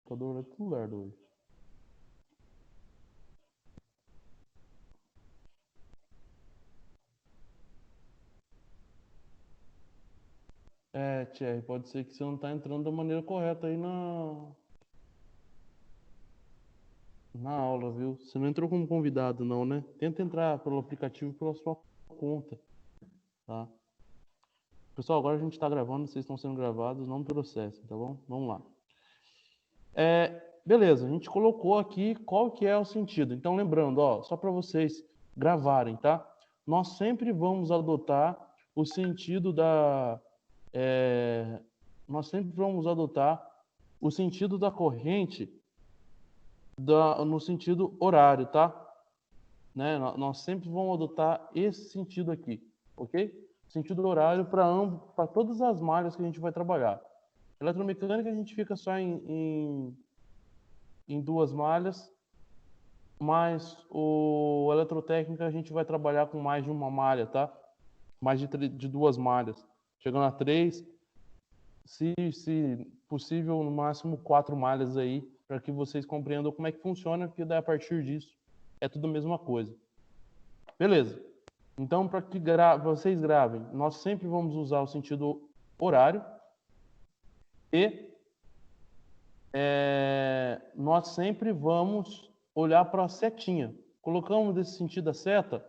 computador é tudo lerdo hoje. Thierry, pode ser que você não tá entrando da maneira correta aí na aula, viu? Você não entrou como convidado, não, né? Tenta entrar pelo aplicativo pela sua conta, tá? Pessoal, agora a gente está gravando, vocês estão sendo gravados, não me processem, tá bom? Vamos lá. Beleza, a gente colocou aqui qual que é o sentido. Então, lembrando, ó, só para vocês gravarem, tá? Nós sempre vamos adotar o sentido nós sempre vamos adotar o sentido da corrente no sentido horário, tá? Né? Nós sempre vamos adotar esse sentido aqui, ok? Sentido horário para todas as malhas que a gente vai trabalhar. Eletromecânica a gente fica só em duas malhas, mas o eletrotécnica a gente vai trabalhar com mais de uma malha, tá? Mais de duas malhas, chegando a três, se possível, no máximo 4 malhas aí, para que vocês compreendam como é que funciona, porque daí a partir disso é tudo a mesma coisa. Beleza. Então, para que vocês gravem, nós sempre vamos usar o sentido horário e nós sempre vamos olhar para a setinha. Colocamos desse sentido a seta,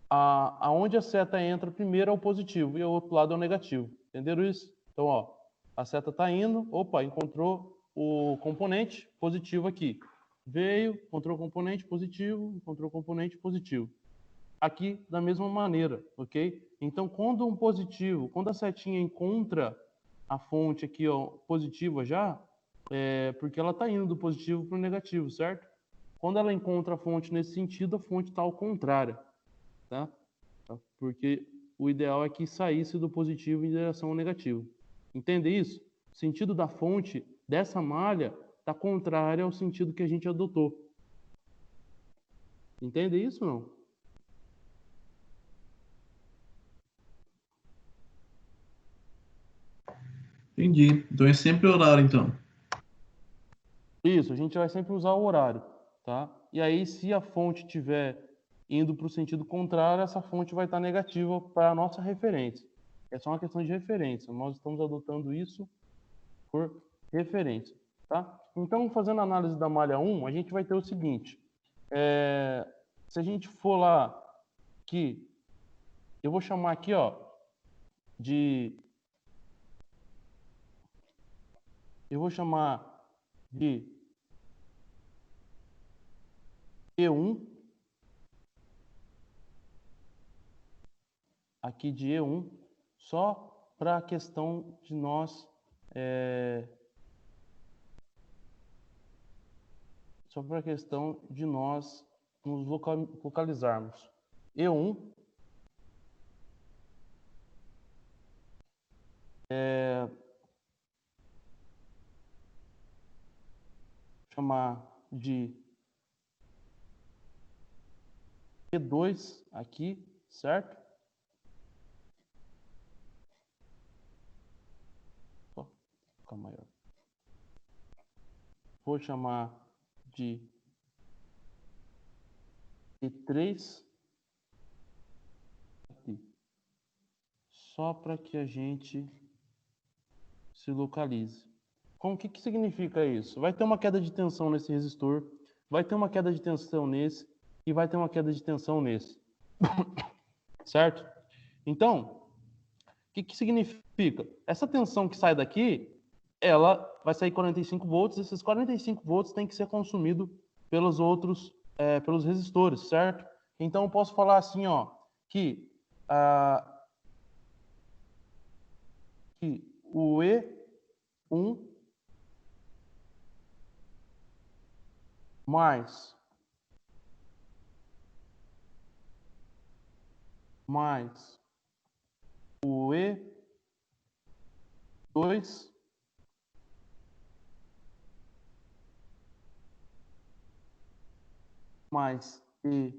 aonde a seta entra primeiro é o positivo e o outro lado é o negativo. Entenderam isso? Então, ó, a seta está indo, opa, encontrou o componente positivo aqui. Veio, encontrou o componente positivo, encontrou o componente positivo. Aqui, da mesma maneira, ok? Então, quando a setinha encontra a fonte aqui, ó, positiva já, porque ela está indo do positivo para o negativo, certo? Quando ela encontra a fonte nesse sentido, a fonte está ao contrário, tá? Porque o ideal é que saísse do positivo em direção ao negativo. Entende isso? O sentido da fonte dessa malha está contrário ao sentido que a gente adotou. Entende isso ou não? Entendi. Então é sempre horário, então. Isso, a gente vai sempre usar o horário, tá? E aí, se a fonte estiver indo para o sentido contrário, essa fonte vai estar negativa para a nossa referência. É só uma questão de referência. Nós estamos adotando isso por referência, tá? Então, fazendo a análise da malha 1, a gente vai ter o seguinte. Se a gente for lá que eu vou chamar aqui, ó, de eu vou chamar de E1, aqui de E1, só para a questão de nós só para a questão de nós nos localizarmos. E1 chamar de E2 aqui, certo? Só ficar maior. Vou chamar de E3 aqui. Só para que a gente se localize. O que significa isso? Vai ter uma queda de tensão nesse resistor, vai ter uma queda de tensão nesse e vai ter uma queda de tensão nesse. Certo? Então, o que significa? Essa tensão que sai daqui, ela vai sair 45 volts, esses 45 volts tem que ser consumido pelos resistores, certo? Então, eu posso falar assim, ó, que o E1 mais o E2 mais E3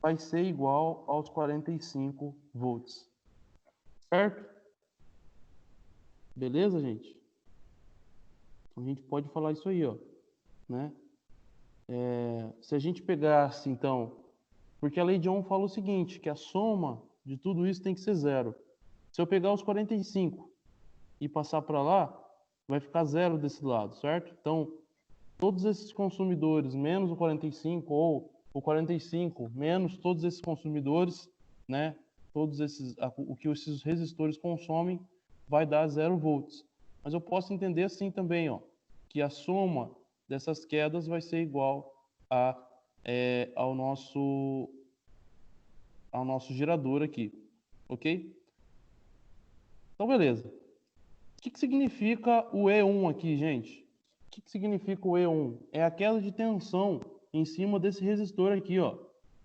vai ser igual aos 45 volts. Certo? Beleza, gente? A gente pode falar isso aí, ó, né? Se a gente pegasse, então, porque a lei de Ohm fala o seguinte, que a soma de tudo isso tem que ser zero. Se eu pegar os 45 e passar para lá, vai ficar zero desse lado, certo? Então, todos esses consumidores menos o 45 ou o 45 menos todos esses consumidores, né? Todos esses, o que esses resistores consomem vai dar 0 volts. Mas eu posso entender assim também, ó, que a soma dessas quedas vai ser igual ao nosso gerador aqui, ok? Então, beleza. O que significa o E1 aqui, gente? O que significa o E1? É a queda de tensão em cima desse resistor aqui, ó.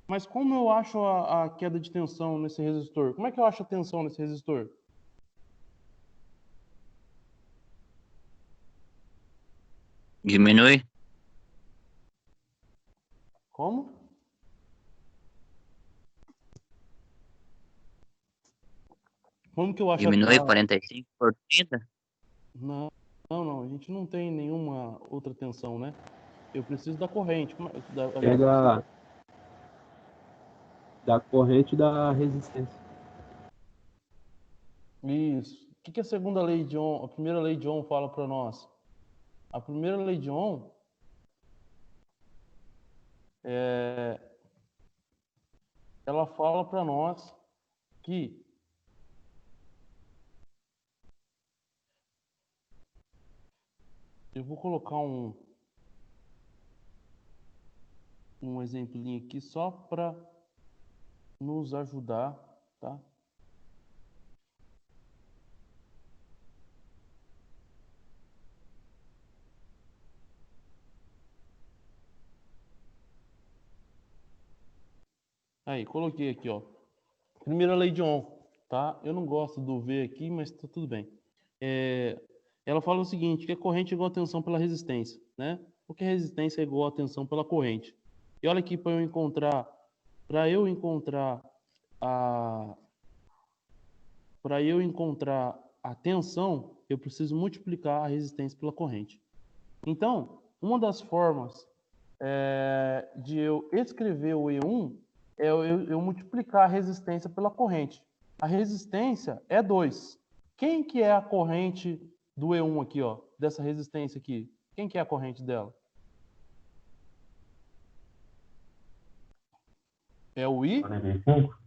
Mas como eu acho a queda de tensão nesse resistor? Como é que eu acho a tensão nesse resistor? Diminui. Como? Como que eu acho Diminui 45 por 30. Não, não. A gente não tem nenhuma outra tensão, né? Eu preciso da corrente. Pega da corrente da resistência. Isso. O que a segunda lei de Ohm, a primeira lei de Ohm fala para nós? A primeira lei de Ohm ela fala para nós que eu vou colocar um exemplinho aqui só para nos ajudar, tá? Aí, coloquei aqui, ó. Primeira lei de Ohm, tá? Eu não gosto do V aqui, mas tá tudo bem. Ela fala o seguinte, que a corrente é igual a tensão pela resistência, né? Porque a resistência é igual a tensão pela corrente. E olha aqui para eu encontrar a a tensão, eu preciso multiplicar a resistência pela corrente. Então, uma das formas de eu escrever o E1 é eu multiplicar a resistência pela corrente. A resistência é 2. Quem que é a corrente do E1 aqui, ó? Dessa resistência aqui? Quem que é a corrente dela? É o I? 45?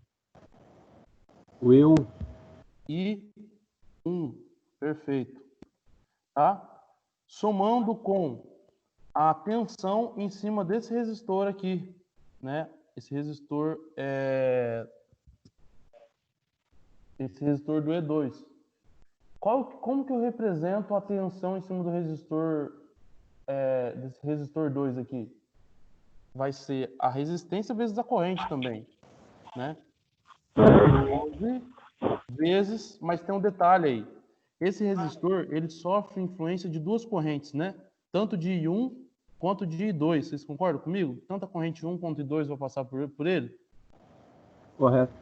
O E1. I1. Perfeito. Tá? Somando com a tensão em cima desse resistor aqui, né? Esse resistor do E2. Como que eu represento a tensão em cima do resistor, desse resistor 2 aqui? Vai ser a resistência vezes a corrente também, né? 12 vezes, mas tem um detalhe aí. Esse resistor, ele sofre influência de duas correntes, né? Tanto de I1 quanto de I2. Vocês concordam comigo? Tanto a corrente 1 quanto I2 vai passar por ele? Correto.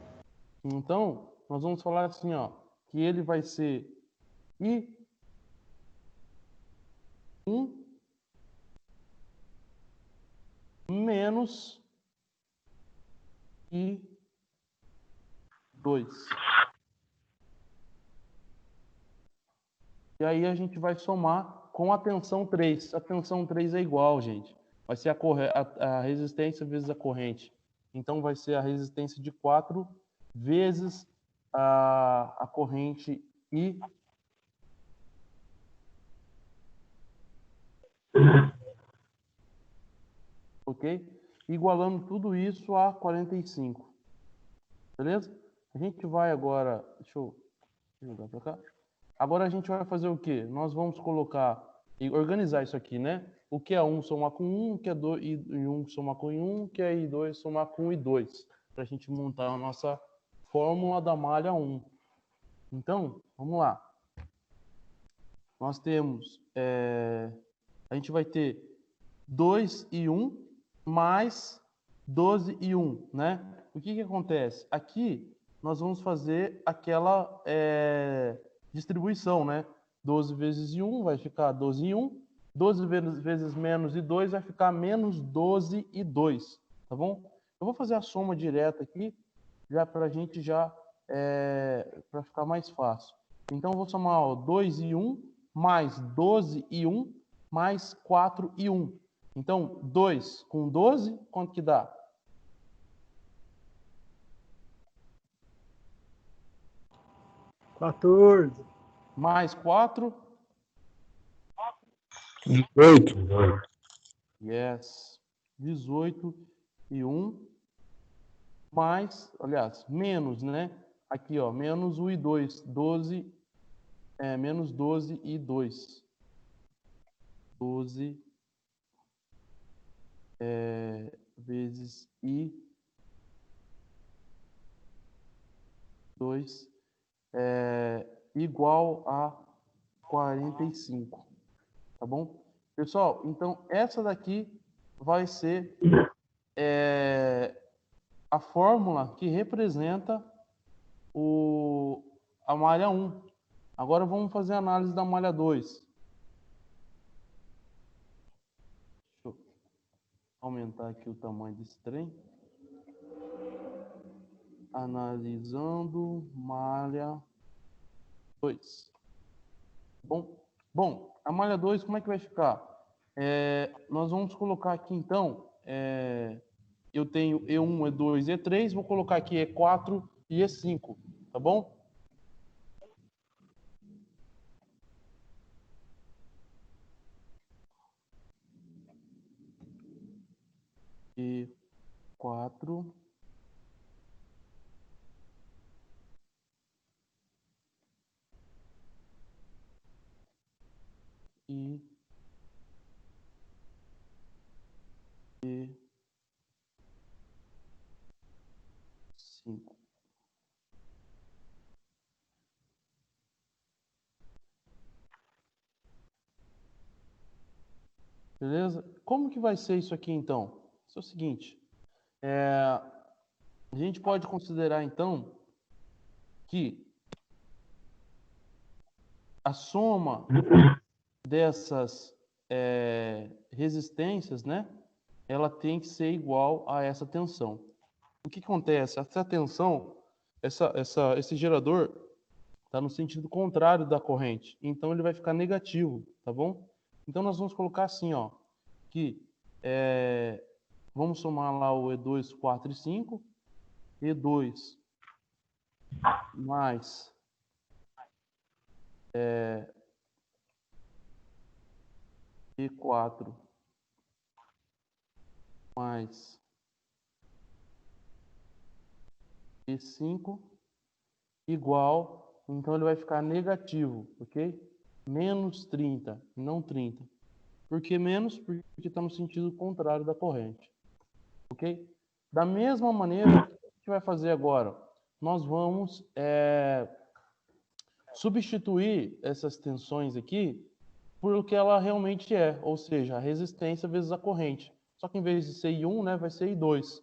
Então, nós vamos falar assim, ó, que ele vai ser I1 menos I2. E aí a gente vai somar com a tensão 3. A tensão 3 é igual, gente. Vai ser a resistência vezes a corrente. Então vai ser a resistência de 4 vezes a corrente I. Ok? Igualando tudo isso a 45. Beleza? A gente vai agora... Deixa eu jogar para cá. Agora a gente vai fazer o quê? Nós vamos colocar e organizar isso aqui, né? O que é 1 somar com 1, o que é 2 e 1 somar com 1, o que é I2 somar com I2, para a gente montar a nossa fórmula da malha 1. Então, vamos lá. Nós temos, a gente vai ter 2 e 1 mais 12 e 1, né? O que acontece? Aqui nós vamos fazer aquela distribuição, né? 12 vezes 1 vai ficar 12 e 1. 12 vezes menos e 2 vai ficar menos 12 e 2, tá bom? Eu vou fazer a soma direta aqui, já para a gente para ficar mais fácil. Então, eu vou somar 2 e 1, mais 12 e 1, mais 4 e 1. Então, 2 com 12, quanto que dá? 14. Mais 4. 18. Yes. 18 e 1. Mais, aliás, menos, né? Aqui, ó, menos 1 e 2. 12, menos 12 e 2. 12 vezes I 2 igual a 45. Tá bom? Pessoal, então essa daqui vai ser a fórmula que representa a malha 1. Agora vamos fazer a análise da malha 2. Deixa eu aumentar aqui o tamanho desse trem. Analisando malha 2. Bom, a malha 2, como é que vai ficar? Nós vamos colocar aqui, então, eu tenho E1, E2, E3, vou colocar aqui E4 e E5, tá bom? E4 e E5. Beleza? Como que vai ser isso aqui, então? Isso é o seguinte, a gente pode considerar, então, que a soma dessas resistências, né, ela tem que ser igual a essa tensão. O que acontece? Essa tensão, esse gerador está no sentido contrário da corrente, então ele vai ficar negativo, tá bom? Então nós vamos colocar assim, ó, que vamos somar lá o E2, 4 e 5, E2 mais E4 mais E5 igual, então ele vai ficar negativo, ok? Menos 30, não 30. Por que menos? Porque está no sentido contrário da corrente, ok? Da mesma maneira, o que a gente vai fazer agora? Nós vamos substituir essas tensões aqui por o que ela realmente é, ou seja, a resistência vezes a corrente. Só que em vez de ser I1, né, vai ser I2.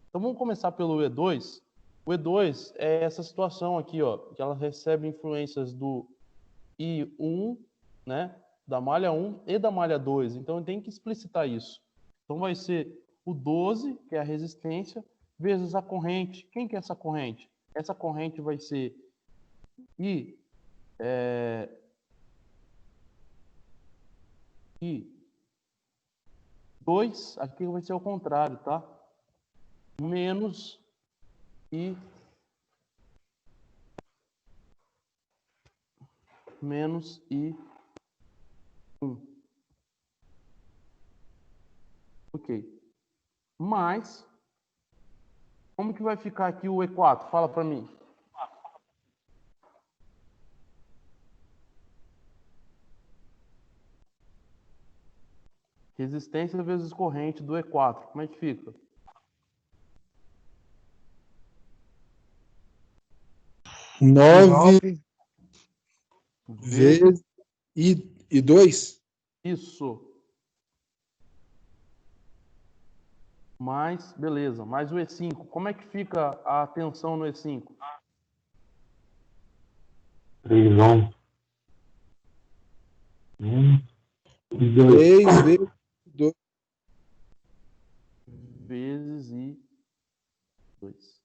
Então vamos começar pelo E2. O E2 é essa situação aqui, ó, que ela recebe influências do I1, né, da malha 1 e da malha 2. Então tem que explicitar isso. Então vai ser o 12, que é a resistência, vezes a corrente. Quem que é essa corrente? Essa corrente vai ser I2, aqui vai ser o contrário, tá? Menos I menos I1. Ok. Mas, como que vai ficar aqui o E4? Fala para mim. Resistência vezes corrente do E4. Como é que fica? 9 vezes e 2. Isso. mais, beleza, mais o E5. Como é que fica a tensão no E5? 3, 1. 2. 3 vezes 2. Vezes I 2.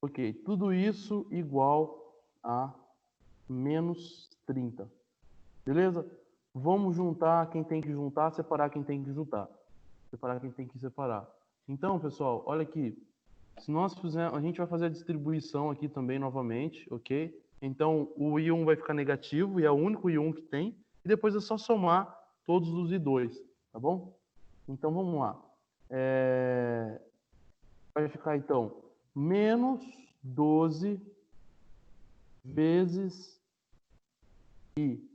Ok, tudo isso igual a menos 30. Beleza? Vamos juntar quem tem que juntar, separar quem tem que juntar. Separar quem tem que separar. Então, pessoal, olha aqui. Se nós fizermos, a gente vai fazer a distribuição aqui também novamente, ok? Então, o I1 vai ficar negativo, e é o único I1 que tem. E depois é só somar todos os I2, tá bom? Então, vamos lá. Vai ficar, então, menos 12 vezes I1.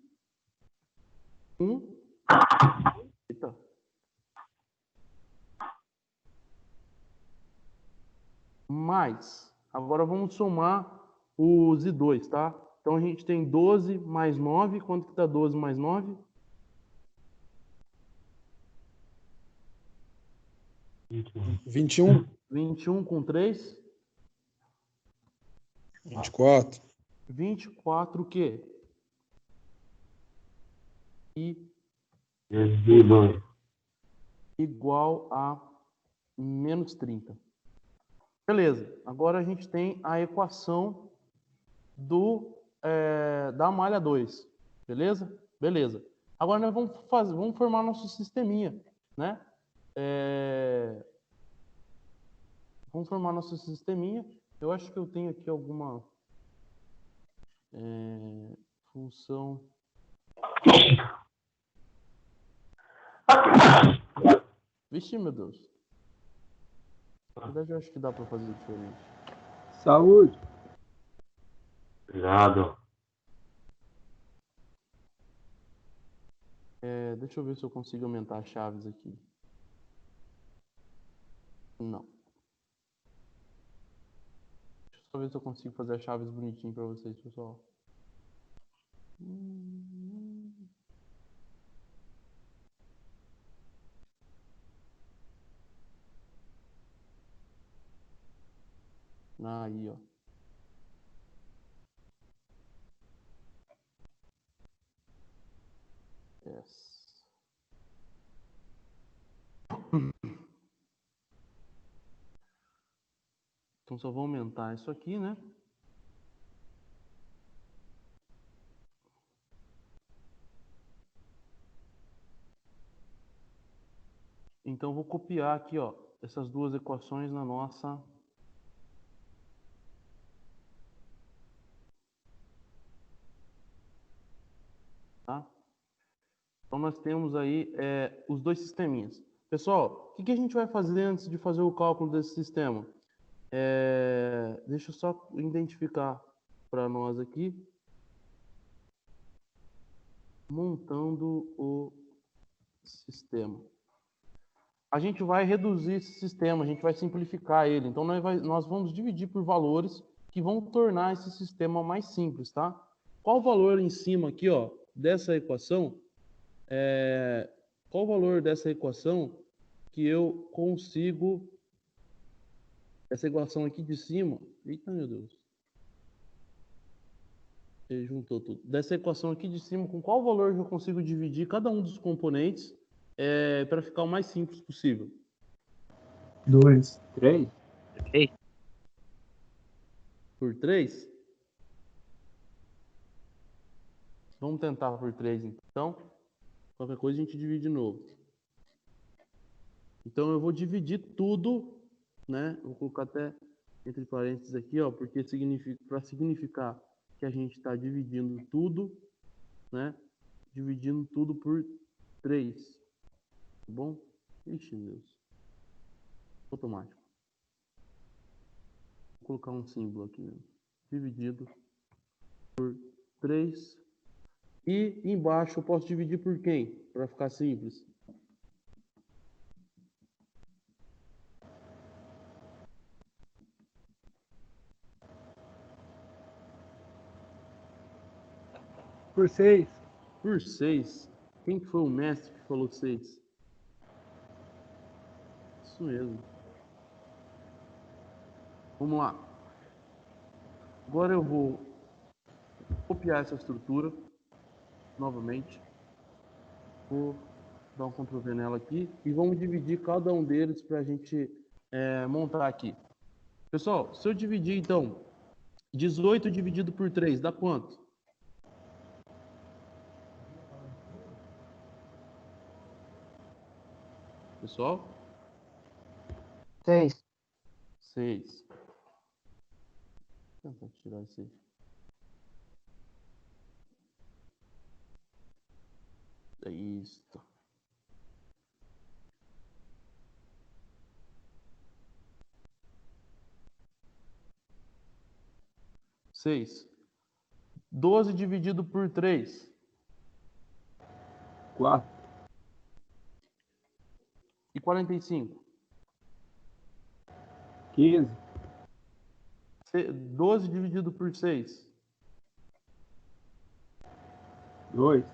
Eita. Mais. Agora vamos somar os I2, tá? Então a gente tem 12 mais 9. Quanto que dá 12 mais 9? 21. 21 com 3? 24. 24 o quê? E 2. igual a menos 30. Beleza. Agora a gente tem a equação da malha 2. Beleza? Beleza. Agora nós vamos formar nosso sisteminha, né? Vamos formar nosso sisteminha. Eu acho que eu tenho aqui alguma função. Vixe, meu Deus. Na verdade, eu acho que dá para fazer diferente. Saúde. Obrigado. Deixa eu ver se eu consigo aumentar as chaves aqui. Não. Deixa eu só ver se eu consigo fazer as chaves bonitinho para vocês, pessoal. Aí, ó. Yes. Então só vou aumentar isso aqui, né? Então eu vou copiar aqui, ó, essas duas equações na nossa tá? Então nós temos aí os dois sisteminhas. Pessoal, o que a gente vai fazer antes de fazer o cálculo desse sistema? Deixa eu só identificar para nós aqui. Montando o sistema. A gente vai reduzir esse sistema, a gente vai simplificar ele. Então, nós vamos dividir por valores que vão tornar esse sistema mais simples, tá? Qual o valor em cima aqui, ó, dessa equação? Qual o valor dessa equação que eu consigo... Essa equação aqui de cima... Eita, meu Deus. Ele juntou tudo. Dessa equação aqui de cima, com qual valor eu consigo dividir cada um dos componentes para ficar o mais simples possível? 2. 3. Por 3? Vamos tentar por 3, então. Qualquer coisa a gente divide de novo. Então eu vou dividir tudo, né? Vou colocar até entre parênteses aqui, ó, porque para significar que a gente está dividindo tudo, né? Dividindo tudo por 3. Tá bom? Ixi, meu Deus. Automático. Vou colocar um símbolo aqui mesmo. Dividido por 3. E embaixo eu posso dividir por quem? Para ficar simples. Por 6. Por 6. Quem que foi o mestre que falou 6? Isso mesmo. Vamos lá. Agora eu vou copiar essa estrutura novamente. Vou dar um Ctrl V nela aqui e vamos dividir cada um deles para a gente montar aqui. Pessoal, se eu dividir então 18 dividido por 3, dá quanto? Pessoal? 6. 6. Vou tentar tirar esse aí. É isso. 6. 12 dividido por 3. 4. E 45. 15. 12 dividido por 6. 2.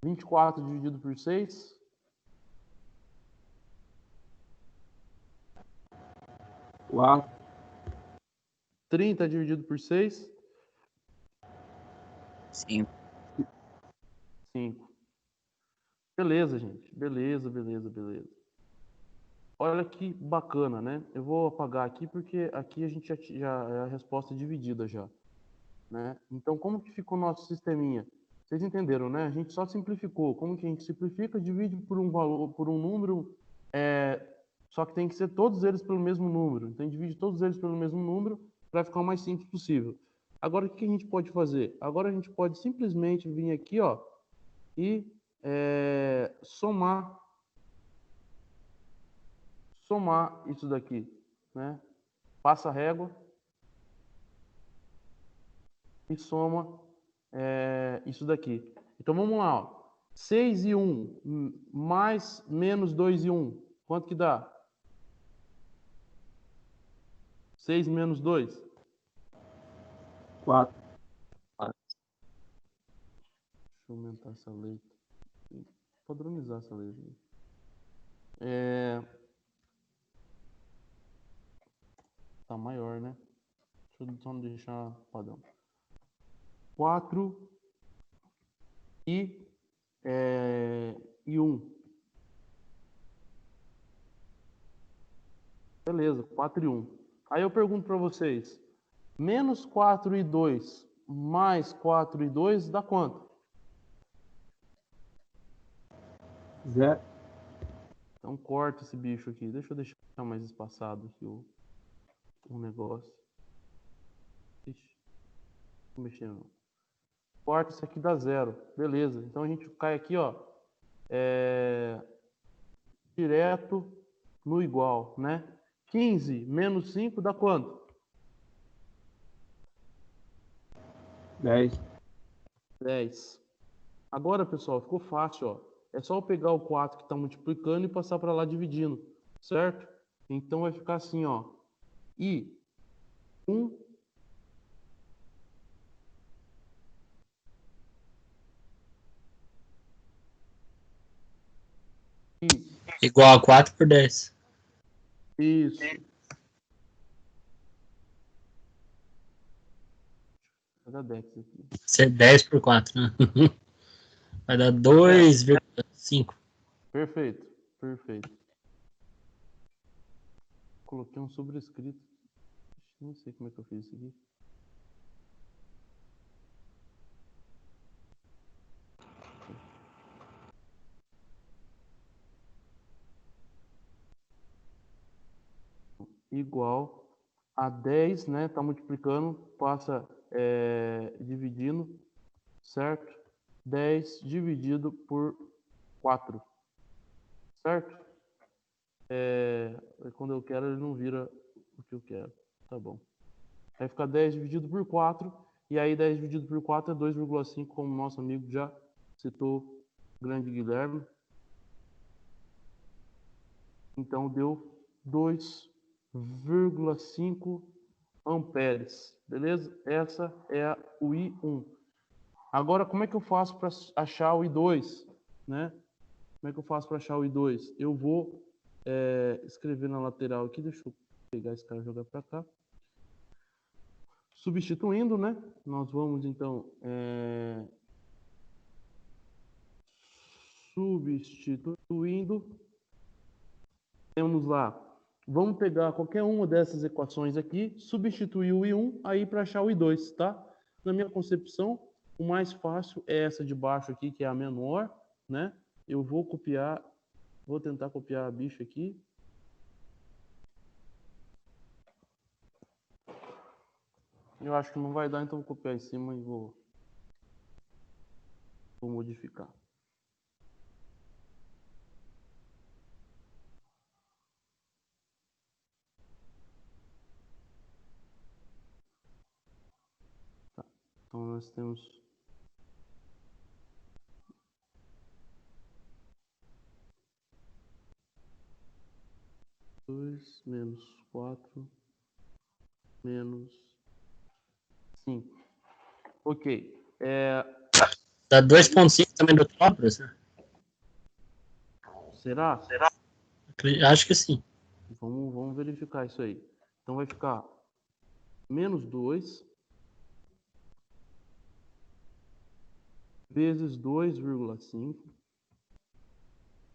24 dividido por 6. 4. 30 dividido por 6. 5. 5. Beleza, gente. Beleza, beleza, beleza. Olha que bacana, né? Eu vou apagar aqui porque aqui a gente já é a resposta dividida já, né? Então, como que ficou o nosso sisteminha? Vocês entenderam, né? A gente só simplificou. Como que a gente simplifica? Divide por um valor, por um número, só que tem que ser todos eles pelo mesmo número. Então, divide todos eles pelo mesmo número para ficar o mais simples possível. Agora, o que a gente pode fazer? Agora a gente pode simplesmente vir aqui, ó, e somar isso daqui, né? Passa a régua e soma isso daqui. Então vamos lá, ó. 6 e 1 mais menos 2 e 1, quanto que dá? 6 menos 2? 4. Deixa eu aumentar essa letra. Padronizar essa letra. Tá maior, né? Deixa eu só deixar padrão. 4 e 1. Beleza, 4 e 1. Aí eu pergunto para vocês, menos 4 e 2 mais 4 e 2 dá quanto? 0. Então corta esse bicho aqui. Deixa eu deixar mais espaçado aqui o negócio. Ixi, não mexer não. Corta isso aqui dá 0. Beleza. Então a gente cai aqui, ó. Direto no igual, né? 15 menos 5 dá quanto? 10. 10. Agora, pessoal, ficou fácil, ó. É só eu pegar o 4 que está multiplicando e passar para lá dividindo, certo? Então vai ficar assim, ó. I 1 I. Igual a 4 por 10. Isso. Vou dar Dex aqui. Isso é 10 por 4, né? Vai dar 2,5. Perfeito, perfeito. Coloquei um sobrescrito. Não sei como é que eu fiz isso aqui. Igual a 10, né? Tá multiplicando, passa dividindo, certo? 10 dividido por 4, certo? Quando eu quero, ele não vira o que eu quero. Tá bom. Aí fica 10 dividido por 4, e aí 10 dividido por 4 é 2,5, como nosso amigo já citou, grande Guilherme. Então deu 2,5 amperes, beleza? Essa é o I1. Agora, como é que eu faço para achar o I2, né? Como é que eu faço para achar o I2? Eu vou escrever na lateral aqui, deixa eu pegar esse cara e jogar para cá. Substituindo, né? Nós vamos, então, substituindo. Temos lá, vamos pegar qualquer uma dessas equações aqui, substituir o I1 aí para achar o I2, tá? Na minha concepção, o mais fácil é essa de baixo aqui, que é a menor, né? Eu vou copiar, vou tentar copiar a bicha aqui. Eu acho que não vai dar, então vou copiar em cima e vou modificar. Tá. Então nós temos 2 menos 4 menos 5. Ok. Dá 2,5 também do top, professor? Será? Acho que sim. Vamos verificar isso aí. Então vai ficar menos 2 vezes 2,5,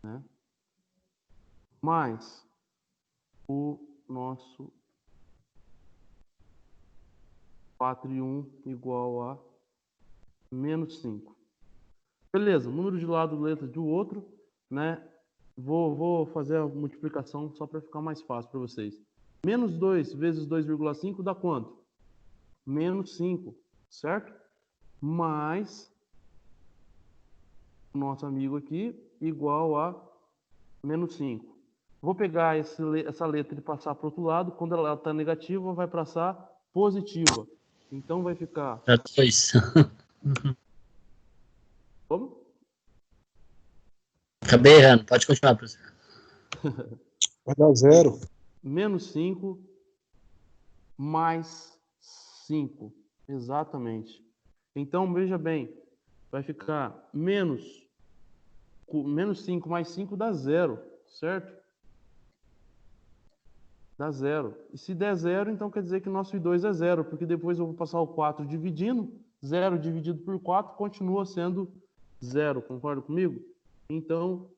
né? Mais o nosso 4 e 1 igual a menos 5. Beleza, número de lado, letra do outro, né? Vou fazer a multiplicação só para ficar mais fácil para vocês. Menos 2 vezes 2,5 dá quanto? Menos 5, certo? Mais o nosso amigo aqui igual a menos 5. Vou pegar essa letra e passar para o outro lado. Quando ela está negativa, vai passar positiva. Então vai ficar... Dá 2. Como? Acabei errando. Pode continuar, professor. Vai dar 0. Menos 5 mais 5. Exatamente. Então, veja bem, vai ficar menos 5 mais 5 dá 0, certo? Dá 0. E se der 0, então quer dizer que nosso I2 é 0, porque depois eu vou passar o 4 dividindo, 0 dividido por 4 continua sendo 0, concorda comigo? Então,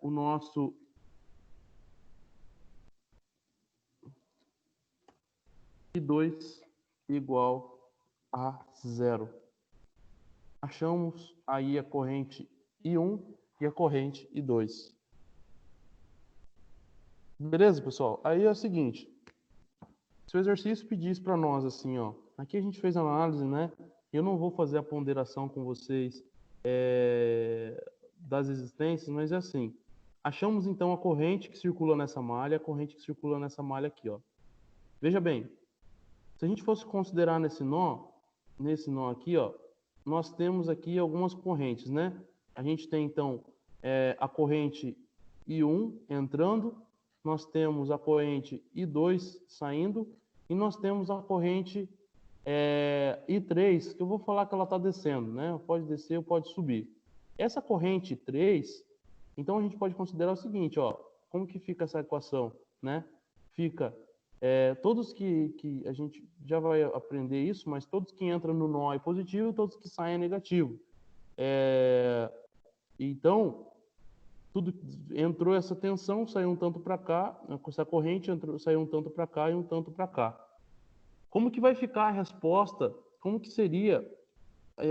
o nosso I2 igual a 0. Achamos aí a corrente I1 e a corrente I2. Beleza, pessoal? Aí é o seguinte, se o exercício pedisse para nós assim, ó, aqui a gente fez a análise, né? Eu não vou fazer a ponderação com vocês das existências, mas é assim. Achamos então a corrente que circula nessa malha, a corrente que circula nessa malha aqui, ó. Veja bem, se a gente fosse considerar nesse nó aqui, ó, nós temos aqui algumas correntes, né? A gente tem então a corrente I1 entrando, nós temos a corrente I2 saindo e nós temos a corrente I3, que eu vou falar que ela está descendo, né? Pode descer ou pode subir. Essa corrente I3, então a gente pode considerar o seguinte, ó, como que fica essa equação, né? Fica todos que a gente já vai aprender isso, mas todos que entram no nó é positivo, todos que saem é negativo. Então, tudo entrou essa tensão, saiu um tanto para cá, essa corrente saiu um tanto para cá e um tanto para cá. Como que vai ficar a resposta? Como que seria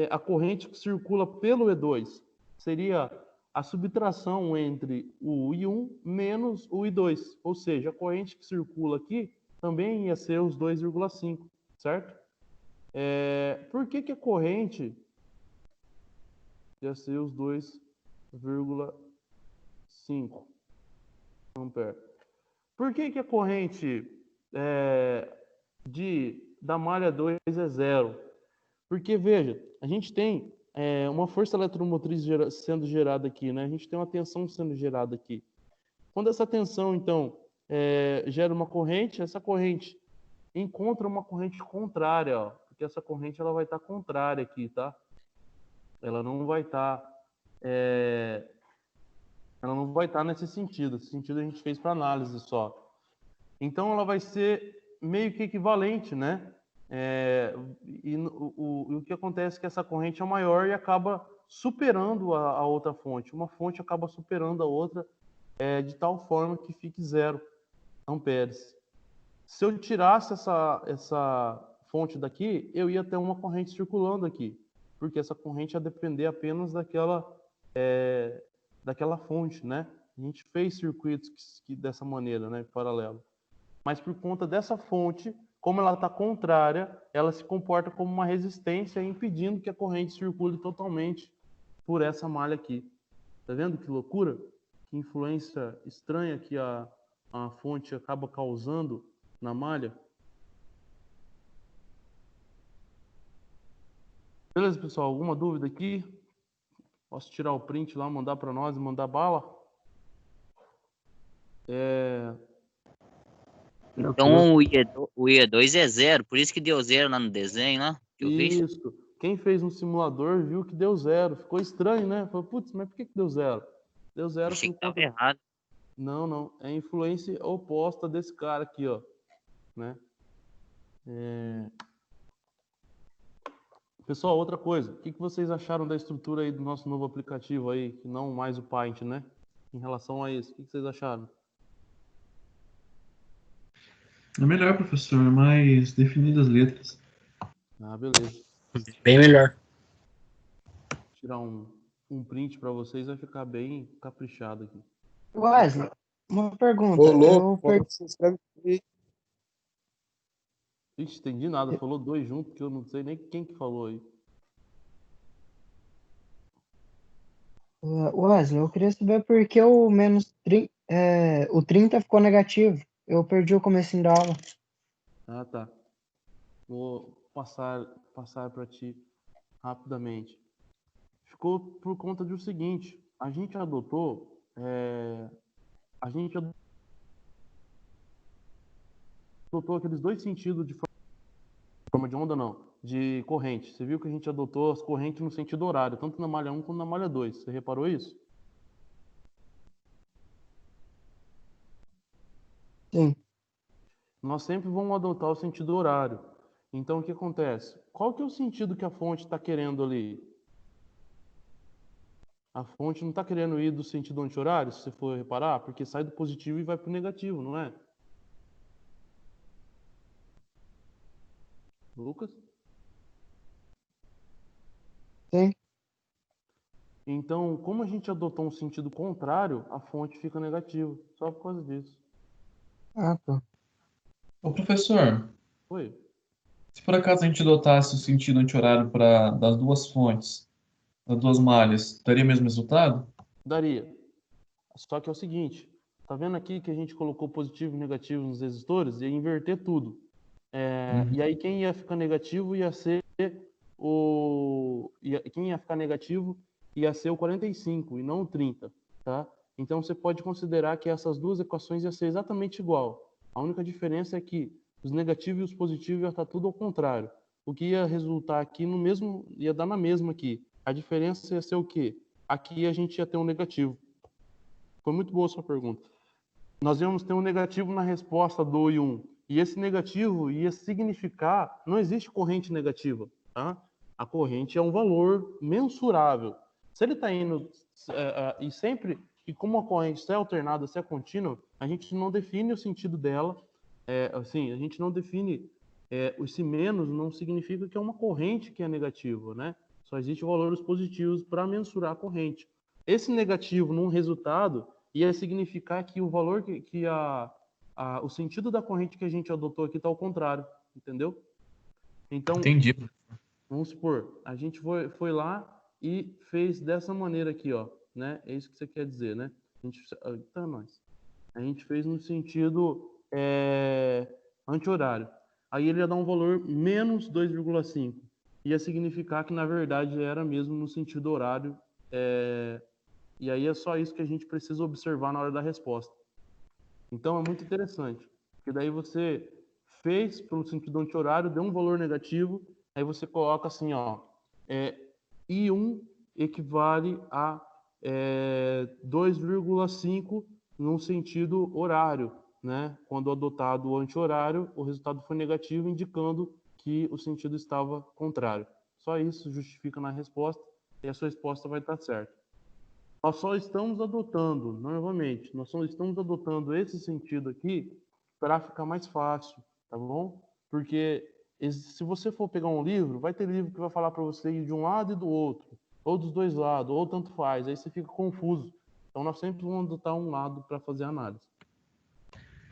a corrente que circula pelo E2? Seria a subtração entre o I1 menos o I2, ou seja, a corrente que circula aqui também ia ser os 2,5, certo? Por que a corrente ia ser os 2,5 ampere? Por que a corrente da malha 2 é 0? Porque, veja, a gente tem uma força eletromotriz sendo gerada aqui, né? A gente tem uma tensão sendo gerada aqui. Quando essa tensão, então, gera uma corrente, essa corrente encontra uma corrente contrária, ó, porque essa corrente ela vai estar contrária aqui, tá? Ela não vai estar nesse sentido. Esse sentido a gente fez para análise só. Então, ela vai ser meio que equivalente, né? O que acontece é que essa corrente é maior e acaba superando a outra fonte. Uma fonte acaba superando a outra de tal forma que fique 0 amperes. Se eu tirasse essa fonte daqui, eu ia ter uma corrente circulando aqui, porque essa corrente ia depender apenas daquela fonte, né? A gente fez circuitos que dessa maneira, né, paralelo. Mas por conta dessa fonte, como ela está contrária, ela se comporta como uma resistência, impedindo que a corrente circule totalmente por essa malha aqui. Tá vendo que loucura? Que influência estranha que a fonte acaba causando na malha? Beleza, pessoal? Alguma dúvida aqui? Posso tirar o print lá, mandar para nós e mandar bala? Então o IA2 é 0, por isso que deu 0 lá no desenho, lá, que eu vi. Isso. Quem fez um simulador viu que deu 0. Ficou estranho, né? Falou, putz, mas por que deu 0? Deu 0 Achei por que tava conta... errado. Não. É a influência oposta desse cara aqui, ó. Né? Pessoal, outra coisa. O que vocês acharam da estrutura aí do nosso novo aplicativo aí, que não mais o Paint, né? Em relação a isso, o que vocês acharam? É melhor, professor, mais definidas as letras. Ah, beleza. Bem melhor. Vou tirar um print para vocês, vai ficar bem caprichado aqui. Wesley, uma pergunta. Ô, louco, como você escreve aí? Ixi, entendi nada. Falou 2 juntos, que eu não sei nem quem que falou aí. Wesley, eu queria saber por que o o 30 ficou negativo. Eu perdi o comecinho da aula. Ah, tá. Vou passar para ti rapidamente. Ficou por conta do seguinte: a gente adotou aqueles 2 sentidos de forma de onda, não, de corrente. Você viu que a gente adotou as correntes no sentido horário, tanto na malha 1 quanto na malha 2. Você reparou isso? Sim. Nós sempre vamos adotar o sentido horário. Então, o que acontece? Qual que é o sentido que a fonte está querendo ali? A fonte não está querendo ir do sentido anti-horário, se você for reparar, porque sai do positivo e vai para o negativo, não é? Lucas? Sim. Então, como a gente adotou um sentido contrário, a fonte fica negativa, só por causa disso. Ah, tá. Ô, professor, Oi? se por acaso a gente adotasse o sentido anti-horário das duas fontes, das duas malhas, daria o mesmo resultado? Daria. Só que é o seguinte, tá vendo aqui que a gente colocou positivo e negativo nos resistores? Ia inverter tudo. E aí quem ia ficar negativo ia ser quem ia ficar negativo ia ser o 45 e não o 30, tá? Então você pode considerar que essas duas equações iam ser exatamente igual. A única diferença é que os negativos e os positivos ia estar tudo ao contrário. O que ia resultar aqui no mesmo, ia dar na mesma aqui. A diferença ia ser o quê? Aqui a gente ia ter um negativo. Foi muito boa a sua pergunta. Nós íamos ter um negativo na resposta do e 1. E esse negativo ia significar... Não existe corrente negativa, tá? A corrente é um valor mensurável. Se ele está indo... e sempre... E como a corrente se é alternada, se é contínua, a gente não define o sentido dela. A gente não define... esse menos não significa que é uma corrente que é negativa, né? Só existe valores positivos para mensurar a corrente. Esse negativo num resultado ia significar que o valor o sentido da corrente que a gente adotou aqui está ao contrário, entendeu? Então, Entendi. vamos supor, a gente foi lá e fez dessa maneira aqui, ó, né? É isso que você quer dizer, né? A gente fez no sentido anti-horário. Aí ele ia dar um valor menos 2,5. Ia significar que, na verdade, era mesmo no sentido horário. E aí é só isso que a gente precisa observar na hora da resposta. Então é muito interessante, porque daí você fez pelo sentido anti-horário, deu um valor negativo, aí você coloca assim, ó, I1 equivale a 2,5 no sentido horário. né? Quando adotado o anti-horário, o resultado foi negativo, indicando que o sentido estava contrário. Só isso justifica na resposta e a sua resposta vai estar certa. Nós só estamos adotando, novamente, nós só estamos adotando esse sentido aqui para ficar mais fácil, tá bom? Porque se você for pegar um livro, vai ter livro que vai falar para você ir de um lado e do outro, ou dos dois lados, ou tanto faz, aí você fica confuso. Então nós sempre vamos adotar um lado para fazer a análise.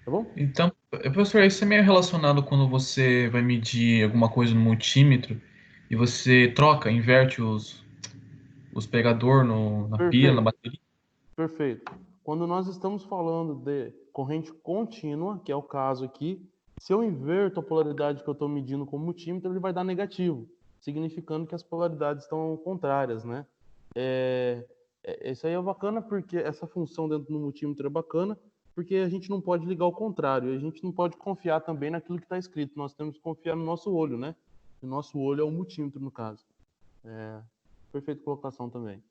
Tá bom? Então, professor, isso é meio relacionado quando você vai medir alguma coisa no multímetro e você troca, inverte os pegador na pilha, na Perfeito, bateria. perfeito. Quando nós estamos falando de corrente contínua, que é o caso aqui, se eu inverto a polaridade que eu estou medindo com o multímetro, ele vai dar negativo, significando que as polaridades estão contrárias, né? Isso aí é bacana porque essa função dentro do multímetro é bacana, porque a gente não pode ligar ao contrário, a gente não pode confiar também naquilo que está escrito, nós temos que confiar no nosso olho, né? O nosso olho é o multímetro, no caso. Perfeita colocação também.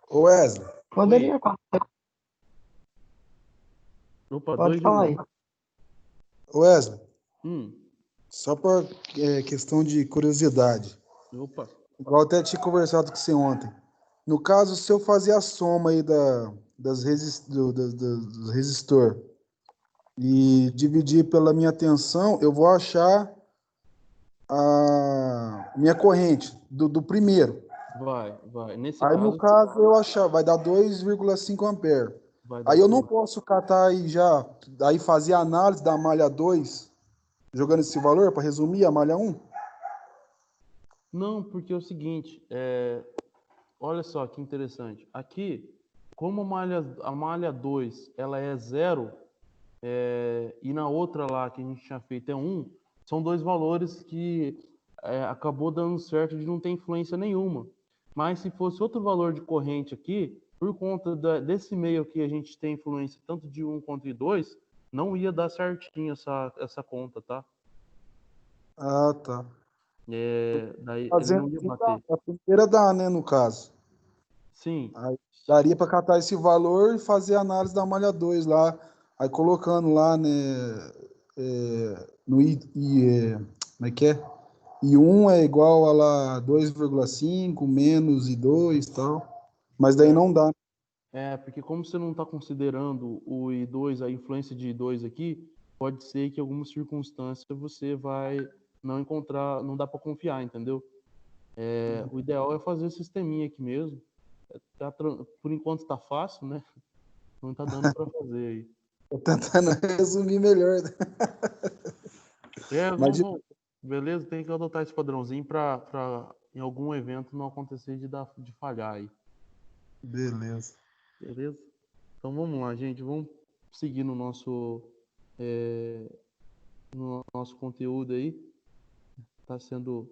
Ô Wesley, Poderia. Opa, Pode 2 de falar aí. novo. ô Wesley, Hum, só por questão de curiosidade, opa. igual eu até tinha conversado com você ontem. No caso, se eu fazer a soma aí dos resistor e dividir pela minha tensão, eu vou achar a minha corrente do primeiro. Vai. Nesse Aí, no caso, caso, eu achar, vai dar 2,5 ampere. vai dar Aí eu não certo. posso catar aí já, aí fazer a análise da malha 2 jogando esse valor, para resumir, a malha 1? Não, porque é o seguinte, olha só que interessante. Aqui, como a malha 2 ela é zero, e na outra lá que a gente tinha feito é 1, são dois valores que acabou dando certo de não ter influência nenhuma. Mas se fosse outro valor de corrente aqui, por conta desse meio aqui a gente tem influência tanto de 1 quanto de 2, não ia dar certinho essa conta, tá? Ah, tá. Daí ele Fazendo não ia assim, bater. a primeira dá, né, no caso. Sim, Aí daria para catar esse valor e fazer a análise da malha 2 lá, aí colocando lá, né, no como é que é? I1 é igual a lá 2,5 menos I2 e tal, mas daí não dá. porque como você não está considerando o I2, a influência de I2 aqui, pode ser que em alguma circunstância você vai não encontrar, não dá para confiar, entendeu? O ideal é fazer esse sisteminha aqui mesmo. Por enquanto está fácil, né? Não está dando para fazer aí. Tô tentando resumir melhor, né? Mas Vamos, beleza? Tem que adotar esse padrãozinho para em algum evento não acontecer de falhar aí. beleza. Beleza? Então vamos lá, gente. Vamos seguir no nosso conteúdo aí. Está sendo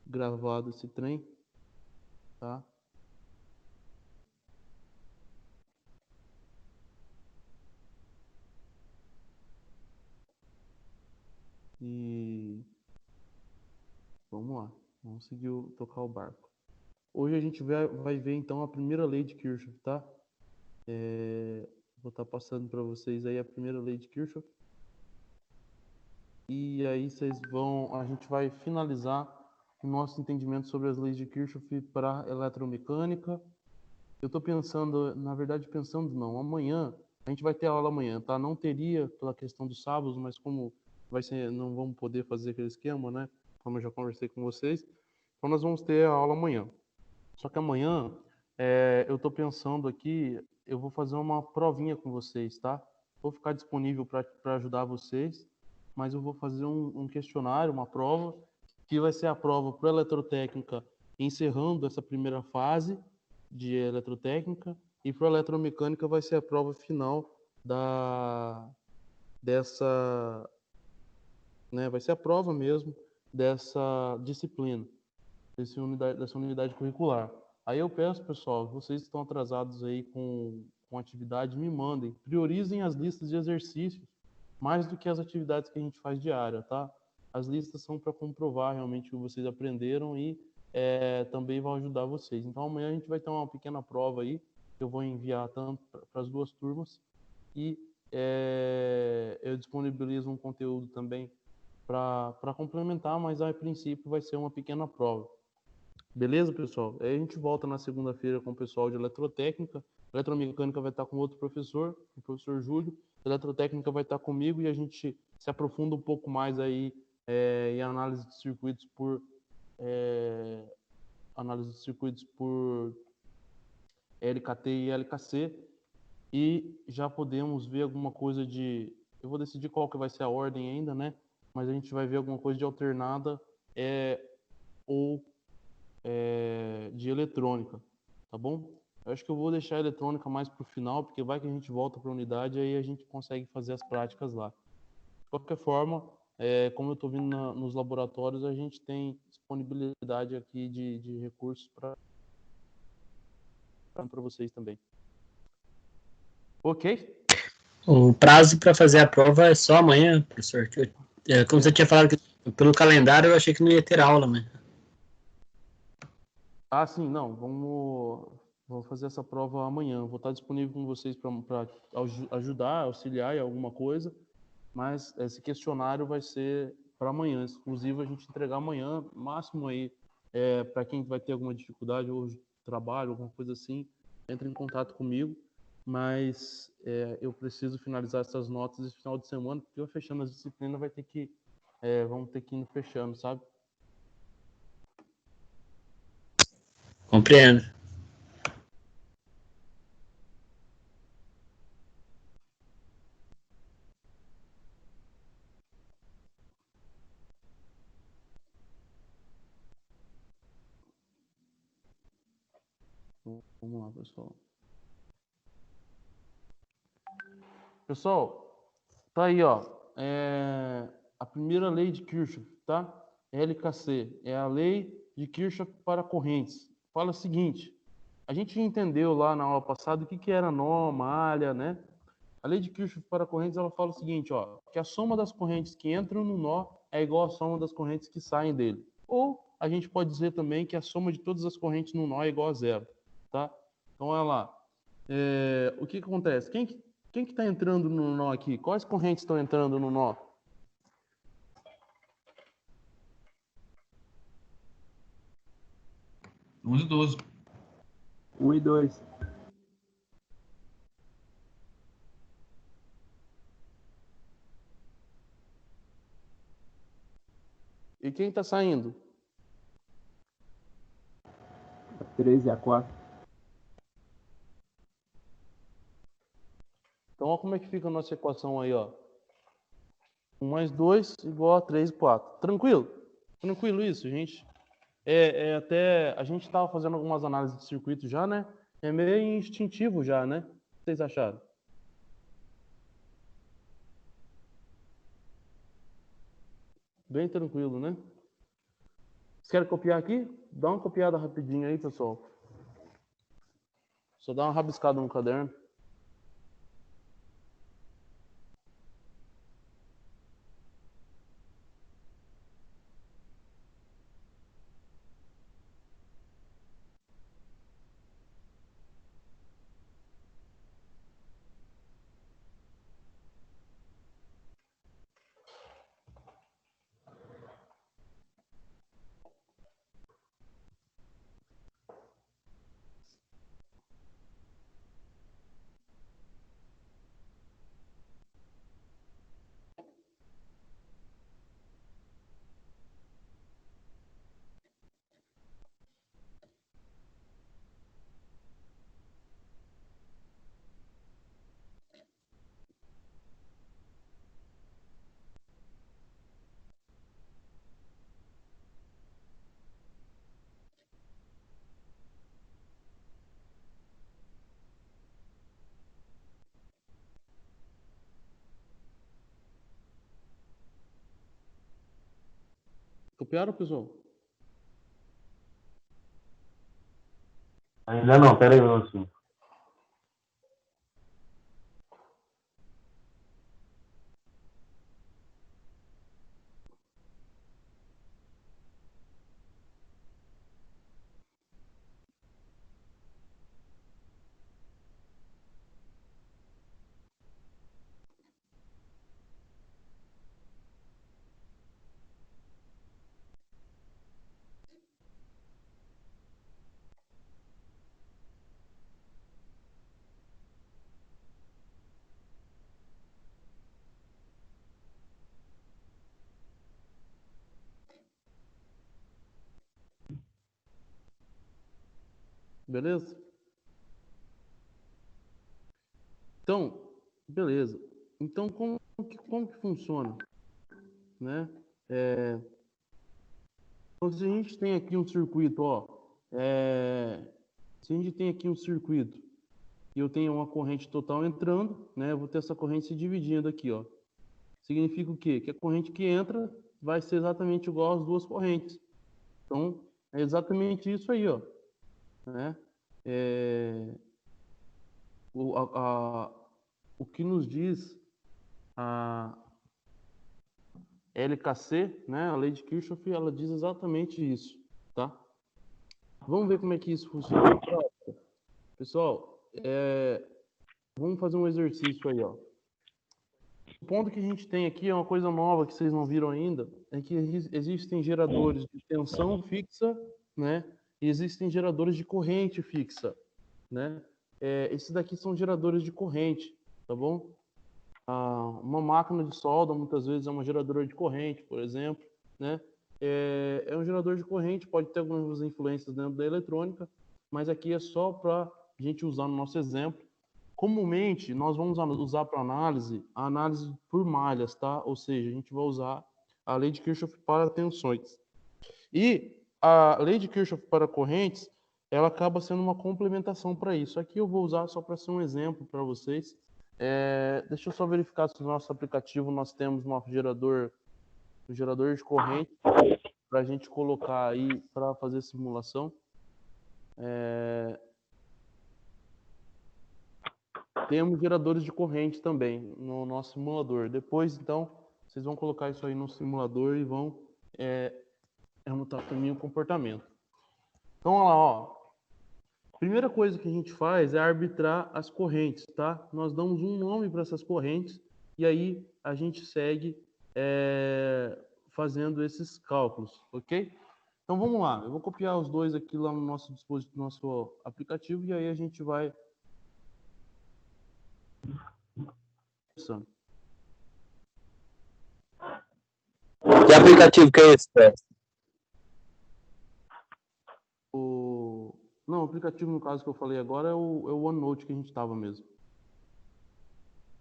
gravado esse trem, tá? E vamos lá. Vamos seguir tocar o barco. Hoje a gente vai ver então a primeira lei de Kirchhoff, tá? Vou estar passando para vocês aí a primeira lei de Kirchhoff. E aí a gente vai finalizar o nosso entendimento sobre as leis de Kirchhoff para eletromecânica. Eu estou pensando, na verdade pensando não, amanhã, a gente vai ter aula amanhã, tá? Não teria pela questão dos sábados, mas como não vamos poder fazer aquele esquema, né? Como eu já conversei com vocês, então nós vamos ter a aula amanhã. Só que amanhã, eu estou pensando aqui, eu vou fazer uma provinha com vocês, tá? Vou ficar disponível para ajudar vocês, mas eu vou fazer um questionário, uma prova, que vai ser a prova para eletrotécnica, encerrando essa primeira fase de eletrotécnica, e para eletromecânica vai ser a prova final dessa, né? Vai ser a prova mesmo dessa disciplina, dessa unidade curricular. Aí eu peço, pessoal, vocês que estão atrasados aí com atividade, me mandem, priorizem as listas de exercícios mais do que as atividades que a gente faz diária, tá? As listas são para comprovar realmente o que vocês aprenderam e também vão ajudar vocês. Então amanhã a gente vai ter uma pequena prova aí, que eu vou enviar tanto para as duas turmas, e eu disponibilizo um conteúdo também para complementar, mas a princípio vai ser uma pequena prova. Beleza, pessoal? Aí a gente volta na segunda-feira com o pessoal de eletrotécnica. Eletromecânica vai estar com outro professor, o professor Júlio. Eletrotécnica vai estar comigo e a gente se aprofunda um pouco mais aí em análise de circuitos por LKT e LKC. E já podemos ver alguma coisa de... Eu vou decidir qual que vai ser a ordem ainda, né? Mas a gente vai ver alguma coisa de alternada ou de eletrônica, tá bom? Eu acho que eu vou deixar a eletrônica mais para o final, porque vai que a gente volta para a unidade e aí a gente consegue fazer as práticas lá. De qualquer forma, como eu estou vindo nos laboratórios, a gente tem disponibilidade aqui de recursos para vocês também. Ok? O prazo para fazer a prova é só amanhã, professor. Como você tinha falado que pelo calendário, eu achei que não ia ter aula, né? Ah, sim, não. Vamos fazer essa prova amanhã. Vou estar disponível com vocês para ajudar, auxiliar em alguma coisa, mas esse questionário vai ser para amanhã, exclusivo a gente entregar amanhã, máximo aí, para quem vai ter alguma dificuldade ou trabalho, alguma coisa assim, entre em contato comigo, mas eu preciso finalizar essas notas esse final de semana, porque eu fechando as disciplinas vamos ter que ir fechando, sabe? Compreendo. Vamos lá, pessoal. Pessoal, tá aí, ó. A primeira lei de Kirchhoff, tá? LKC, é a lei de Kirchhoff para correntes. Fala o seguinte: a gente entendeu lá na aula passada o que era nó, malha, né? A lei de Kirchhoff para correntes, ela fala o seguinte, ó, que a soma das correntes que entram no nó é igual à soma das correntes que saem dele. Ou a gente pode dizer também que a soma de todas as correntes no nó é igual a zero, tá? Então, olha lá. O que acontece? Quem que está entrando no nó aqui? Quais correntes estão entrando no nó? Duas e 12. 1 e 2. E quem está saindo? A 3 e a 4. Então, olha como é que fica a nossa equação aí, ó. 1 mais 2 igual a 3 e 4. Tranquilo? Tranquilo isso, gente? Até a gente estava fazendo algumas análises de circuito já, né? É meio instintivo já, né? O que vocês acharam? Bem tranquilo, né? Vocês querem copiar aqui? Dá uma copiada rapidinho aí, pessoal. Só dá uma rabiscada no caderno. Copiaram, pessoal? Ainda não, pera aí, meu senhor. Beleza? Então, beleza. Então, como que funciona? Né? Então, se a gente tem aqui um circuito, ó, se a gente tem aqui um circuito e eu tenho uma corrente total entrando, né? Eu vou ter essa corrente se dividindo aqui, ó. Significa o quê? Que a corrente que entra vai ser exatamente igual às duas correntes. Então, é exatamente isso aí, ó. Né? O que nos diz a LKC, né? A lei de Kirchhoff, ela diz exatamente isso, tá? Vamos ver como é que isso funciona. Pessoal, vamos fazer um exercício aí, ó. O ponto que a gente tem aqui é uma coisa nova que vocês não viram ainda, é que existem geradores de tensão fixa, né? E existem geradores de corrente fixa, né? Esses daqui são geradores de corrente, tá bom? Uma máquina de solda, muitas vezes, é uma geradora de corrente, por exemplo, né? É um gerador de corrente, pode ter algumas influências dentro da eletrônica, mas aqui é só para a gente usar no nosso exemplo. Comumente, nós vamos usar para análise a análise por malhas, tá? Ou seja, a gente vai usar a lei de Kirchhoff para tensões. E a lei de Kirchhoff para correntes, ela acaba sendo uma complementação para isso. Aqui eu vou usar só para ser um exemplo para vocês. Deixa eu só verificar se no nosso aplicativo nós temos um gerador de corrente para a gente colocar aí para fazer simulação. Temos geradores de corrente também no nosso simulador. Depois, então, vocês vão colocar isso aí no simulador e vão anotar também o comportamento. Então, olha lá, ó. Primeira coisa que a gente faz é arbitrar as correntes, tá? Nós damos um nome para essas correntes e aí a gente segue fazendo esses cálculos, ok? Então vamos lá, eu vou copiar os dois aqui lá no nosso dispositivo, no nosso aplicativo e aí a gente vai pensando. Que aplicativo que é esse, Pé? Não, o aplicativo no caso que eu falei agora é o OneNote que a gente estava mesmo.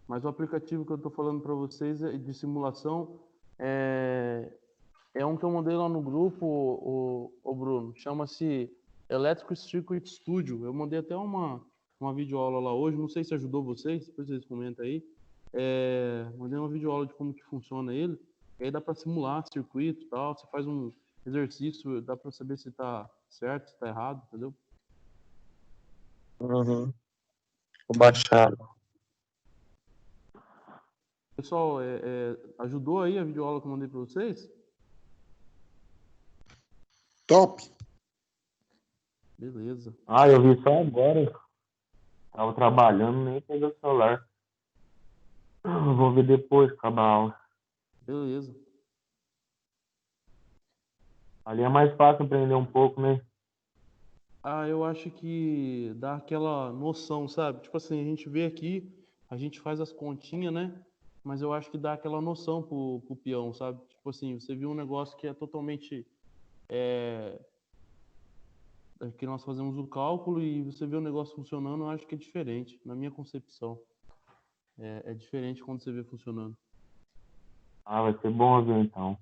Mas o aplicativo que eu estou falando para vocês de simulação é um que eu mandei lá no grupo, o Bruno. Chama-se Electric Circuit Studio. Eu mandei até uma videoaula lá hoje. Não sei se ajudou vocês, depois vocês comentam aí. Mandei uma videoaula de como que funciona ele. E aí dá para simular circuito e tal. Você faz um exercício, dá para saber se está certo, se está errado, entendeu? Uhum. Vou baixar. Pessoal, ajudou aí a videoaula que eu mandei para vocês? Top! Beleza. Eu vi só agora. Tava trabalhando, nem peguei o celular. Vou ver depois, acabar a aula. Beleza. Ali é mais fácil aprender um pouco, né? Eu acho que dá aquela noção, sabe? Tipo assim, a gente vê aqui, a gente faz as continhas, né? Mas eu acho que dá aquela noção pro peão, sabe? Tipo assim, você viu um negócio que é totalmente... que nós fazemos o cálculo e você vê o negócio funcionando, eu acho que é diferente, na minha concepção. É diferente quando você vê funcionando. Vai ser bom ver então.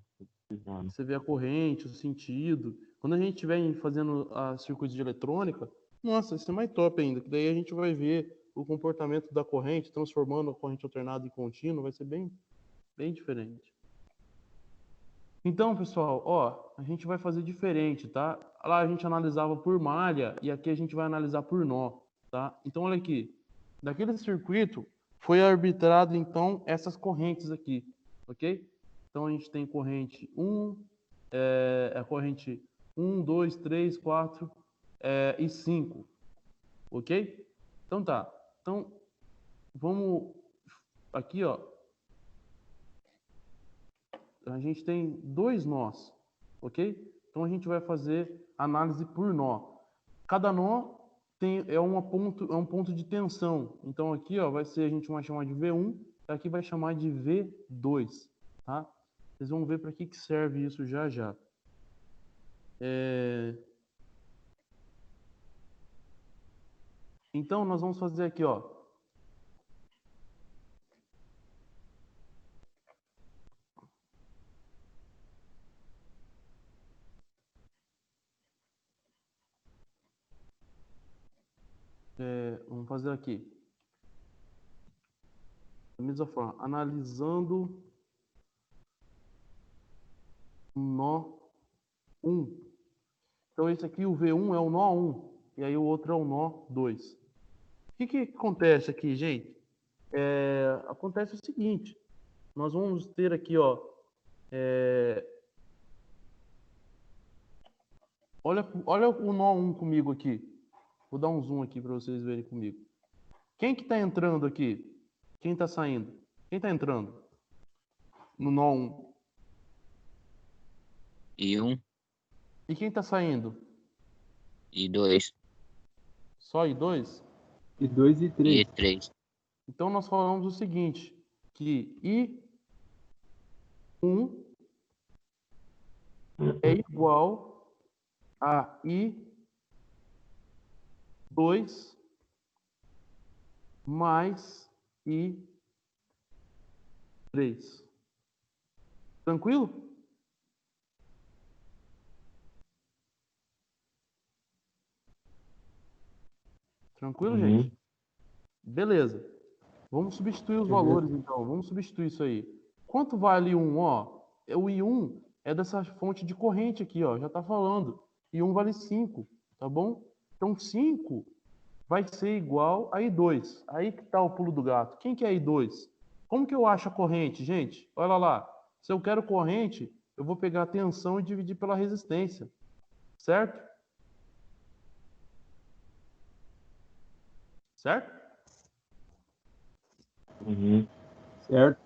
Você vê a corrente, o sentido. Quando a gente estiver fazendo a circuito de eletrônica, nossa, isso é mais top ainda, que daí a gente vai ver o comportamento da corrente, transformando a corrente alternada em contínua, vai ser bem, bem diferente. Então, pessoal, ó, a gente vai fazer diferente, tá? Lá a gente analisava por malha e aqui a gente vai analisar por nó, tá? Então, olha aqui. Daquele circuito foi arbitrado, então, essas correntes aqui, ok? Então, a gente tem corrente 1, a corrente 1, 2, 3, 4 e 5, ok? Então, tá. Então, vamos aqui, ó. A gente tem dois nós, ok? Então a gente vai fazer análise por nó. Cada nó é um ponto de tensão. Então aqui, ó, a gente vai chamar de V1, aqui vai chamar de V2, tá? Vocês vão ver para que serve isso já. Então, nós vamos fazer aqui, ó. Vamos fazer aqui. Da mesma forma, analisando o nó 1. Então, esse aqui, o V1 é o nó 1, e aí o outro é o nó 2. O que acontece aqui, gente? Acontece o seguinte, nós vamos ter aqui, ó, olha o nó 1 comigo aqui. Vou dar um zoom aqui para vocês verem comigo. Quem que está entrando aqui? Quem está saindo? Quem está entrando? No nó 1. E 1, E quem está saindo? e 2, Só I2? E 2 e 3. e 3. Então nós falamos o seguinte, que I1 é igual a I2 mais I3. Tranquilo? Tranquilo, gente? Beleza. Vamos substituir os valores, então. Vamos substituir isso aí. Quanto vale I1? Ó, o I1 é dessa fonte de corrente aqui, ó. Já está falando. I1 vale 5, tá bom? Então, 5 vai ser igual a I2. Aí que está o pulo do gato. Quem que é I2? Como que eu acho a corrente, gente? Olha lá. Se eu quero corrente, eu vou pegar a tensão e dividir pela resistência. Certo? Certo? Certo?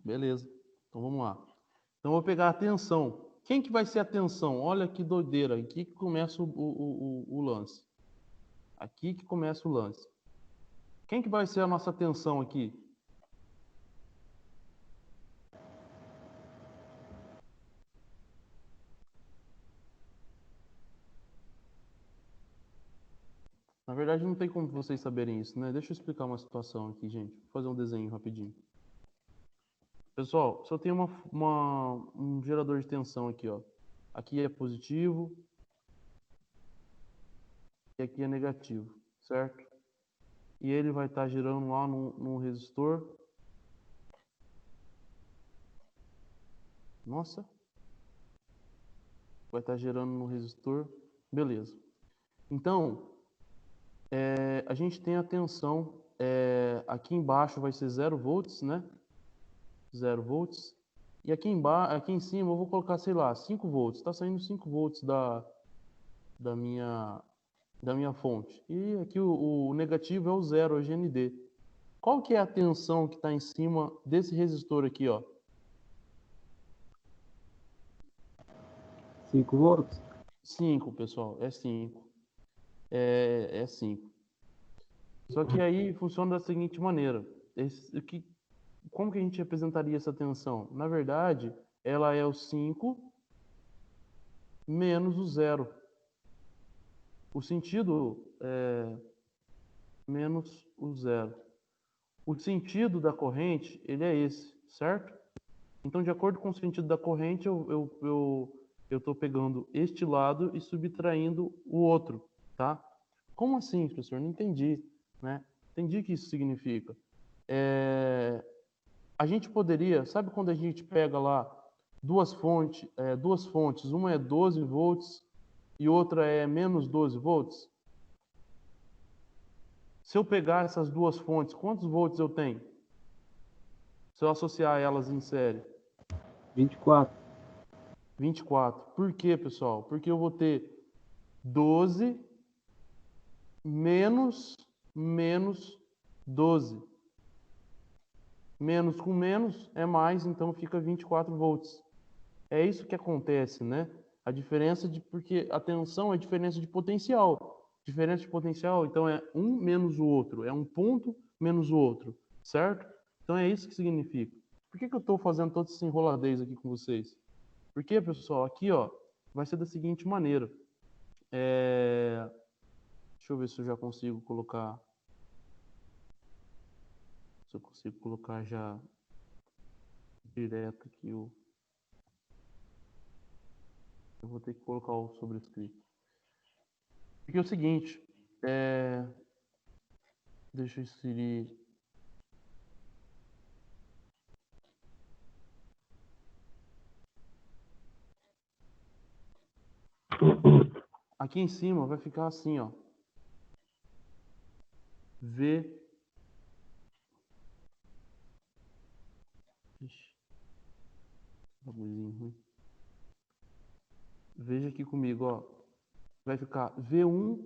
Beleza. Então vamos lá. Então eu vou pegar a tensão. Quem que vai ser a tensão? Olha que doideira. Aqui que começa o lance. Aqui que começa o lance. Quem que vai ser a nossa tensão aqui? Na verdade, não tem como vocês saberem isso, né? Deixa eu explicar uma situação aqui, gente. Vou fazer um desenho rapidinho. Pessoal, se eu tenho um gerador de tensão aqui, ó. Aqui é positivo e aqui é negativo, certo? E ele vai estar girando lá no resistor. Nossa. Vai estar gerando no resistor. Beleza. Então, a gente tem a tensão. Aqui embaixo vai ser 0 volts, né? 0 volts. E aqui em cima eu vou colocar, sei lá, 5 volts. Está saindo 5 volts da minha fonte. E aqui o negativo é o 0, é o GND. Qual que é a tensão que está em cima desse resistor aqui, ó? 5 volts. 5, pessoal. É 5. É 5. Só que aí funciona da seguinte maneira. Como que a gente representaria essa tensão? Na verdade, ela é o 5 menos o 0. O sentido é menos o 0. O sentido da corrente, ele é esse, certo? Então, de acordo com o sentido da corrente, eu estou pegando este lado e subtraindo o outro, tá? Como assim, professor? Não entendi, né? Entendi o que isso significa. A gente poderia, sabe quando a gente pega lá duas fontes, uma é 12 volts e outra é menos 12 volts? Se eu pegar essas duas fontes, quantos volts eu tenho? Se eu associar elas em série? 24. 24. Por quê, pessoal? Porque eu vou ter 12 menos 12. Menos com menos é mais, então fica 24 volts. É isso que acontece, né? A diferença porque a tensão é diferença de potencial. Diferença de potencial, então é um menos o outro, é um ponto menos o outro, certo? Então é isso que significa. Por que eu estou fazendo todo esse enroladez aqui com vocês? Porque, pessoal, aqui ó, vai ser da seguinte maneira. Deixa Deixa eu ver se eu já consigo colocar. Se eu consigo colocar já direto aqui o. Eu vou ter que colocar o sobrescrito. Porque é o seguinte, deixa eu inserir. Aqui em cima vai ficar assim, ó. V. Ixi, bagulhinho ruim. Veja aqui comigo, ó. Vai ficar V1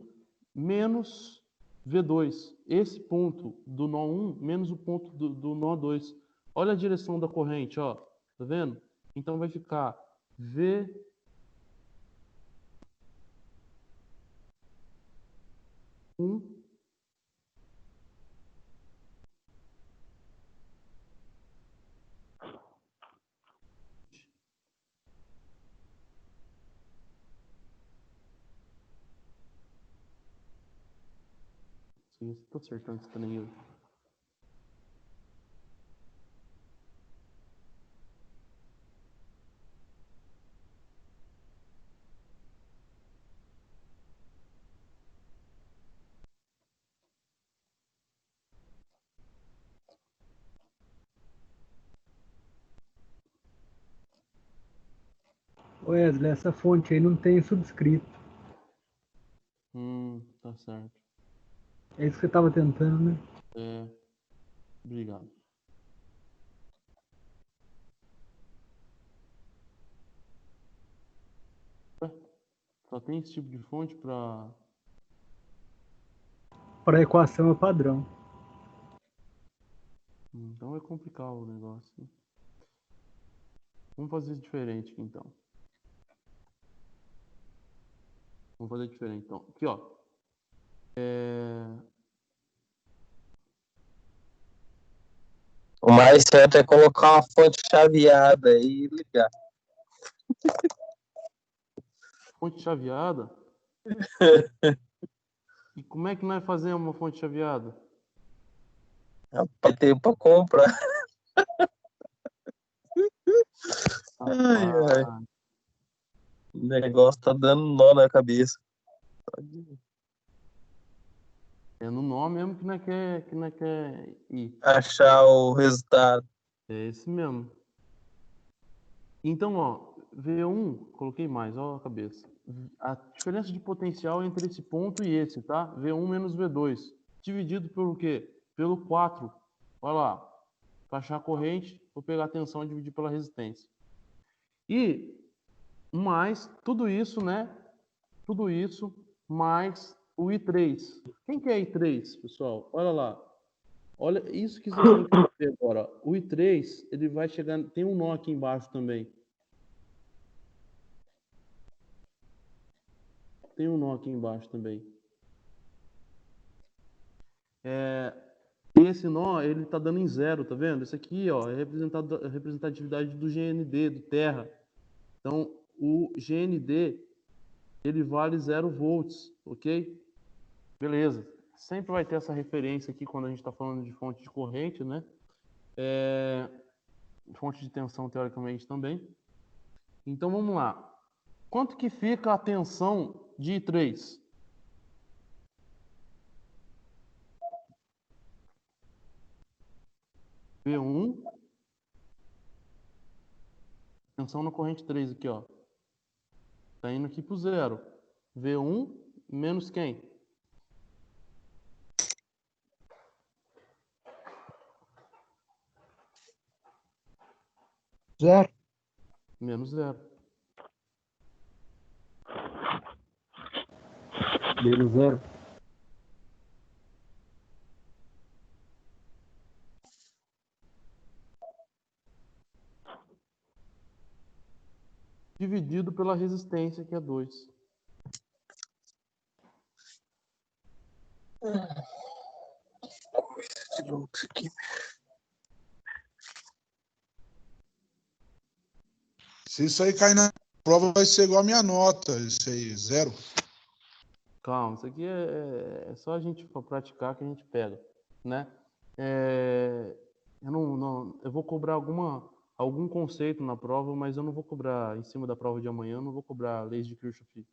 menos V2. Esse ponto do nó 1 menos o ponto do nó 2. Olha a direção da corrente, ó. Tá vendo? Então vai ficar V. Estou acertando isso também. Wesley, essa fonte aí não tem subscrito. Tá certo. É isso que eu tava tentando, né? Obrigado. Só tem esse tipo de fonte para Para equação é padrão. Então é complicado o negócio. Vamos fazer diferente aqui, então. Vamos fazer diferente, então. Aqui, ó. O mais certo é colocar uma fonte chaveada e ligar. Fonte chaveada? E como é que nós fazemos uma fonte chaveada? Rapaz, tem pra comprar. Ai. O negócio tá dando nó na cabeça. É no nó mesmo que nós quer ir. Achar o resultado. É esse mesmo. Então, ó, V1, coloquei mais, ó a cabeça. A diferença de potencial entre esse ponto e esse, tá? V1 menos V2. Dividido pelo quê? Pelo 4. Olha lá. Para achar a corrente, vou pegar a tensão e dividir pela resistência. E mais tudo isso, né? Tudo isso mais o I3. Quem que é I3, pessoal? Olha lá. Olha isso que vocês têm que ver agora. O I3, ele vai chegar... Tem um nó aqui embaixo também. Tem um nó aqui embaixo também. Esse nó, ele tá dando em zero, tá vendo? Esse aqui, ó, é a representatividade do GND, do terra. Então, o GND, ele vale 0 volts, ok? Beleza. Sempre vai ter essa referência aqui quando a gente está falando de fonte de corrente, né? Fonte de tensão, teoricamente, também. Então, vamos lá. Quanto que fica a tensão de I3? V1. Tensão na corrente 3 aqui, ó. Tá indo aqui pro zero. V1 menos quem? Zero. Menos zero. Menos zero. Dividido pela resistência, que é 2. Se isso aí cair na prova, vai ser igual a minha nota. Isso aí, 0. Calma, isso aqui é só a gente praticar que a gente pega, né? Eu vou cobrar algum conceito na prova, mas eu não vou cobrar em cima da prova de amanhã, eu não vou cobrar leis de Kirchhoff.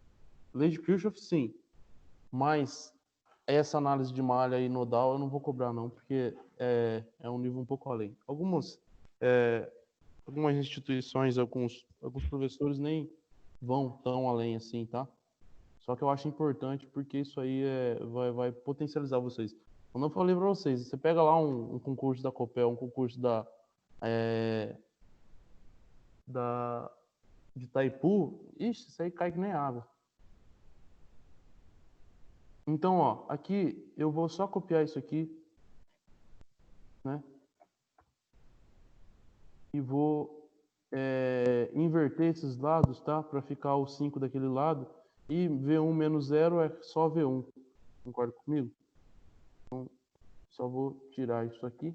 Leis de Kirchhoff, sim, mas essa análise de malha e nodal eu não vou cobrar não, porque é um nível um pouco além. Algumas instituições, alguns professores nem vão tão além assim, tá? Só que eu acho importante porque isso aí vai potencializar vocês. Quando eu falei para vocês, você pega lá um concurso da Copel, um concurso de Itaipu, ixi, isso aí cai que nem água. Então, ó, aqui eu vou só copiar isso aqui, né? E vou inverter esses lados, tá? Para ficar o 5 daquele lado. E V1 menos 0 é só V1. Concorda comigo? Então, só vou tirar isso aqui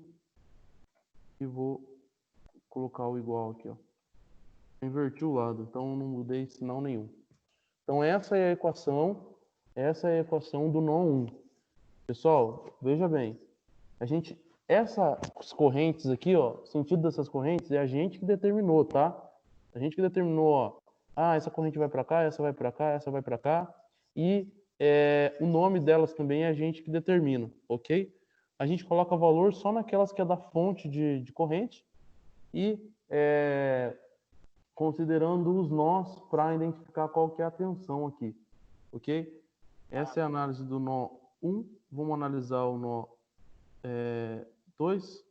e vou colocar o igual aqui, ó. Inverti o lado, então não mudei sinal nenhum. Então essa é a equação do nó 1. Pessoal, veja bem, essas correntes aqui, ó, o sentido dessas correntes é a gente que determinou, tá? A gente que determinou, ó, essa corrente vai para cá, essa vai para cá, essa vai para cá, e o nome delas também é a gente que determina, ok? A gente coloca valor só naquelas que é da fonte de corrente e considerando os nós para identificar qual que é a tensão aqui, ok? Essa é a análise do nó 1. Vamos analisar o nó 2.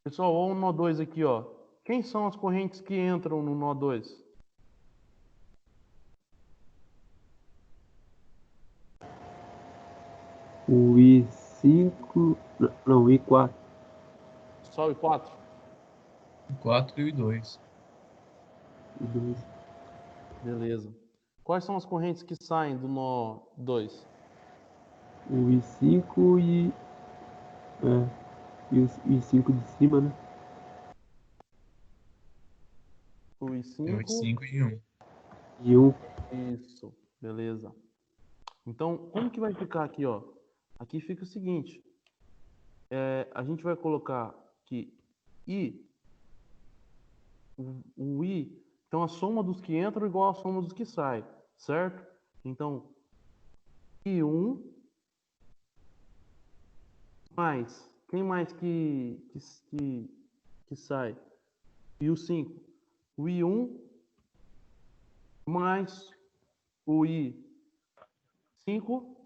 Pessoal, olha o nó 2 aqui, ó. Quem são as correntes que entram no nó 2? O I5. Não, o I4. Só o 4? O 4 e o 2. I2. Beleza. Quais são as correntes que saem do nó 2? O I5 e o I5 de cima, né? O É o I5. I5 e 1. E um. Isso, beleza. Então, como que vai ficar aqui, ó? Aqui fica o seguinte. A gente vai colocar que o I, então a soma dos que entram é igual a soma dos que saem, certo? Então, I1 mais, quem mais que sai? E o 5. O I1 mais o I5,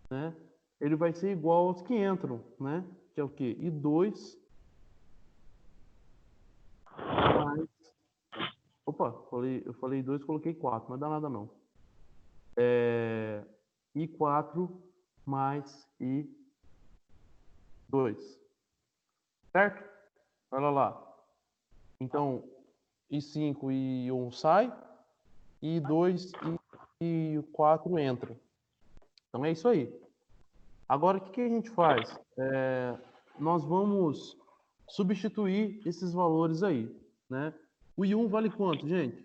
né? Ele vai ser igual aos que entram, né? Que é o quê? I2 mais... Opa, eu falei 2, coloquei 4, mas dá nada não. I4 mais I2. Certo? Olha lá. Então, I5 e I1 sai, I2 e I4 entra. Então é isso aí. Agora, o que a gente faz? Nós vamos substituir esses valores aí, né? O I1 vale quanto, gente?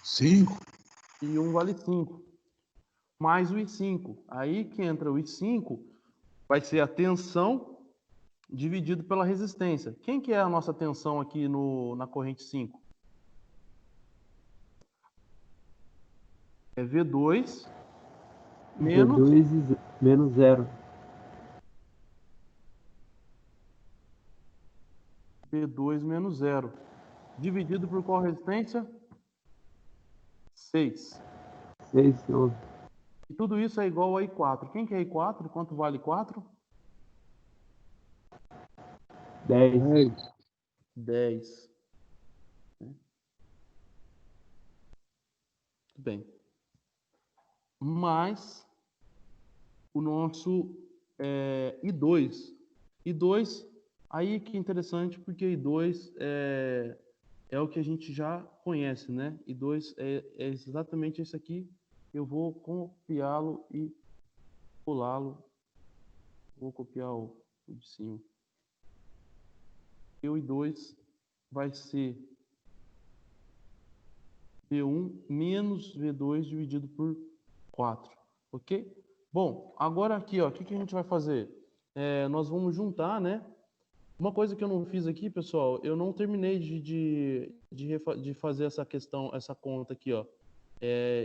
Cinco. I1 vale 5. Mais o I5. Aí que entra o I5, vai ser a tensão dividido pela resistência. Quem que é a nossa tensão aqui na corrente 5? É V2 menos V2 menos 0. V2 menos 0. Dividido por qual resistência? 6. 6, 11. E tudo isso é igual a I4. Quem que é I4? Quanto vale 4? 10. 10. Tudo bem. Mais o nosso I2. I2, aí que interessante, porque I2 é o que a gente já conhece, né? I2 é exatamente esse aqui. Eu vou copiá-lo e pulá-lo. Vou copiar o de cima. E o I2 vai ser V1 menos V2 dividido por 4, ok? Bom, agora aqui, ó, o que a gente vai fazer? Nós vamos juntar, né? Uma coisa que eu não fiz aqui, pessoal, eu não terminei de fazer essa questão, essa conta aqui, ó.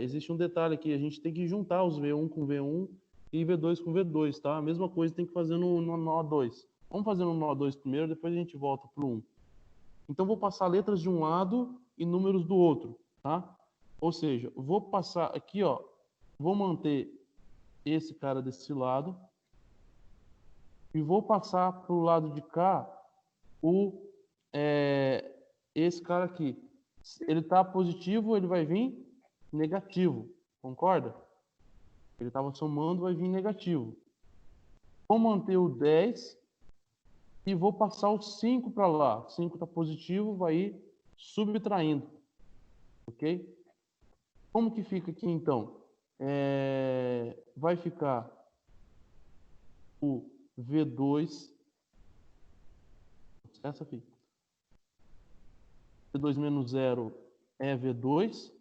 Existe um detalhe aqui, a gente tem que juntar os V1 com V1 e V2 com V2, tá? A mesma coisa tem que fazer no nó 2. Vamos fazer no nó 2 primeiro, depois a gente volta pro 1. Então, vou passar letras de um lado e números do outro, tá? Ou seja, vou passar aqui, ó, vou manter esse cara desse lado e vou passar pro lado de cá esse cara aqui. Ele tá positivo, ele vai vir negativo, concorda? Ele estava somando, vai vir negativo. Vou manter o 10 e vou passar o 5 para lá. 5 está positivo, vai ir subtraindo. Ok? Como que fica aqui, então? Vai ficar o V2. Essa aqui. V2 menos 0 é V2.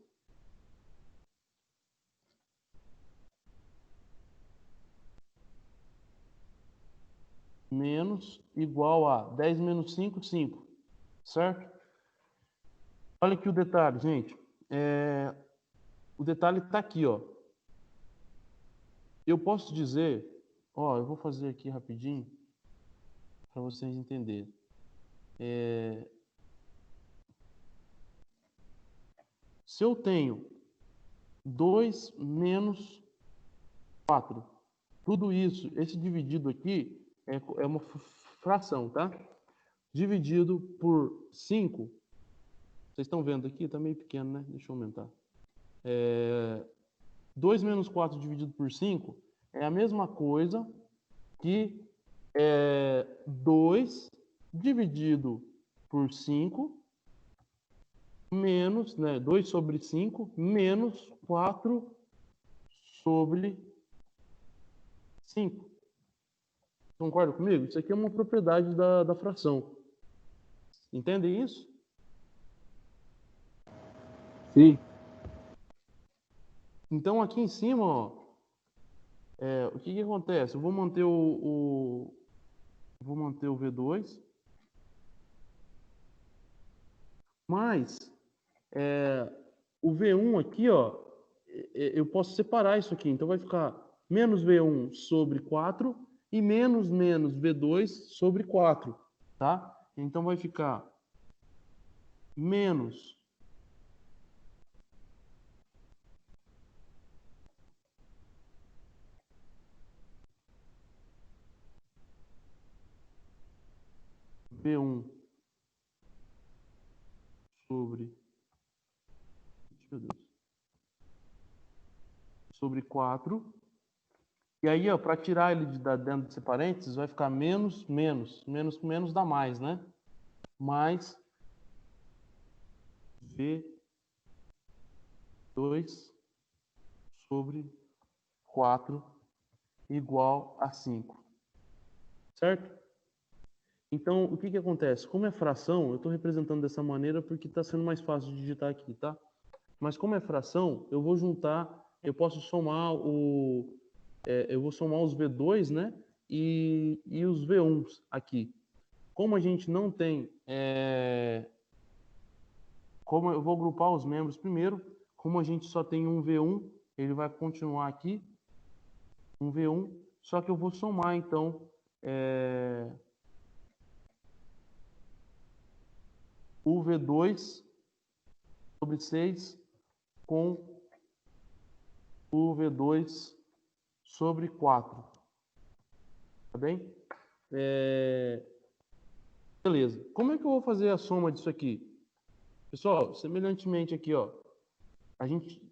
Menos igual a 10 menos 5, 5. Certo? Olha aqui o detalhe, gente. O detalhe está aqui, ó. Eu posso dizer, ó, eu vou fazer aqui rapidinho para vocês entenderem. Se eu tenho 2 menos 4, tudo isso, esse dividido aqui é uma fração, tá? Dividido por 5, vocês estão vendo aqui? Está meio pequeno, né? Deixa eu aumentar. 2 menos 4 dividido por 5 é a mesma coisa que 2 dividido por 5 menos, né, 2 sobre 5 menos 4 sobre 5. Concorda comigo? Isso aqui é uma propriedade da fração. Entendem isso? Sim. Então, aqui em cima, ó, o que acontece? Eu vou manter o V2, mas o V1 aqui, ó, eu posso separar isso aqui. Então, vai ficar menos V1 sobre 4 e menos V2 sobre 4, tá? Então, vai ficar menos V1 sobre 4. E aí, ó, para tirar ele dentro desse parênteses, vai ficar menos com menos dá mais, né? Mais V2 sobre 4 igual a 5. Certo? Então, o que acontece? Como é fração, eu estou representando dessa maneira porque está sendo mais fácil de digitar aqui, tá? Mas como é fração, eu vou juntar, eu posso somar eu vou somar os V2, né? E os V1s aqui. Como a gente não tem... como eu vou agrupar os membros primeiro, como a gente só tem um V1, ele vai continuar aqui, um V1, só que eu vou somar, então, o V2 sobre 6 com o V2 sobre 4. Tá bem? Beleza. Como é que eu vou fazer a soma disso aqui? Pessoal, semelhantemente aqui, ó,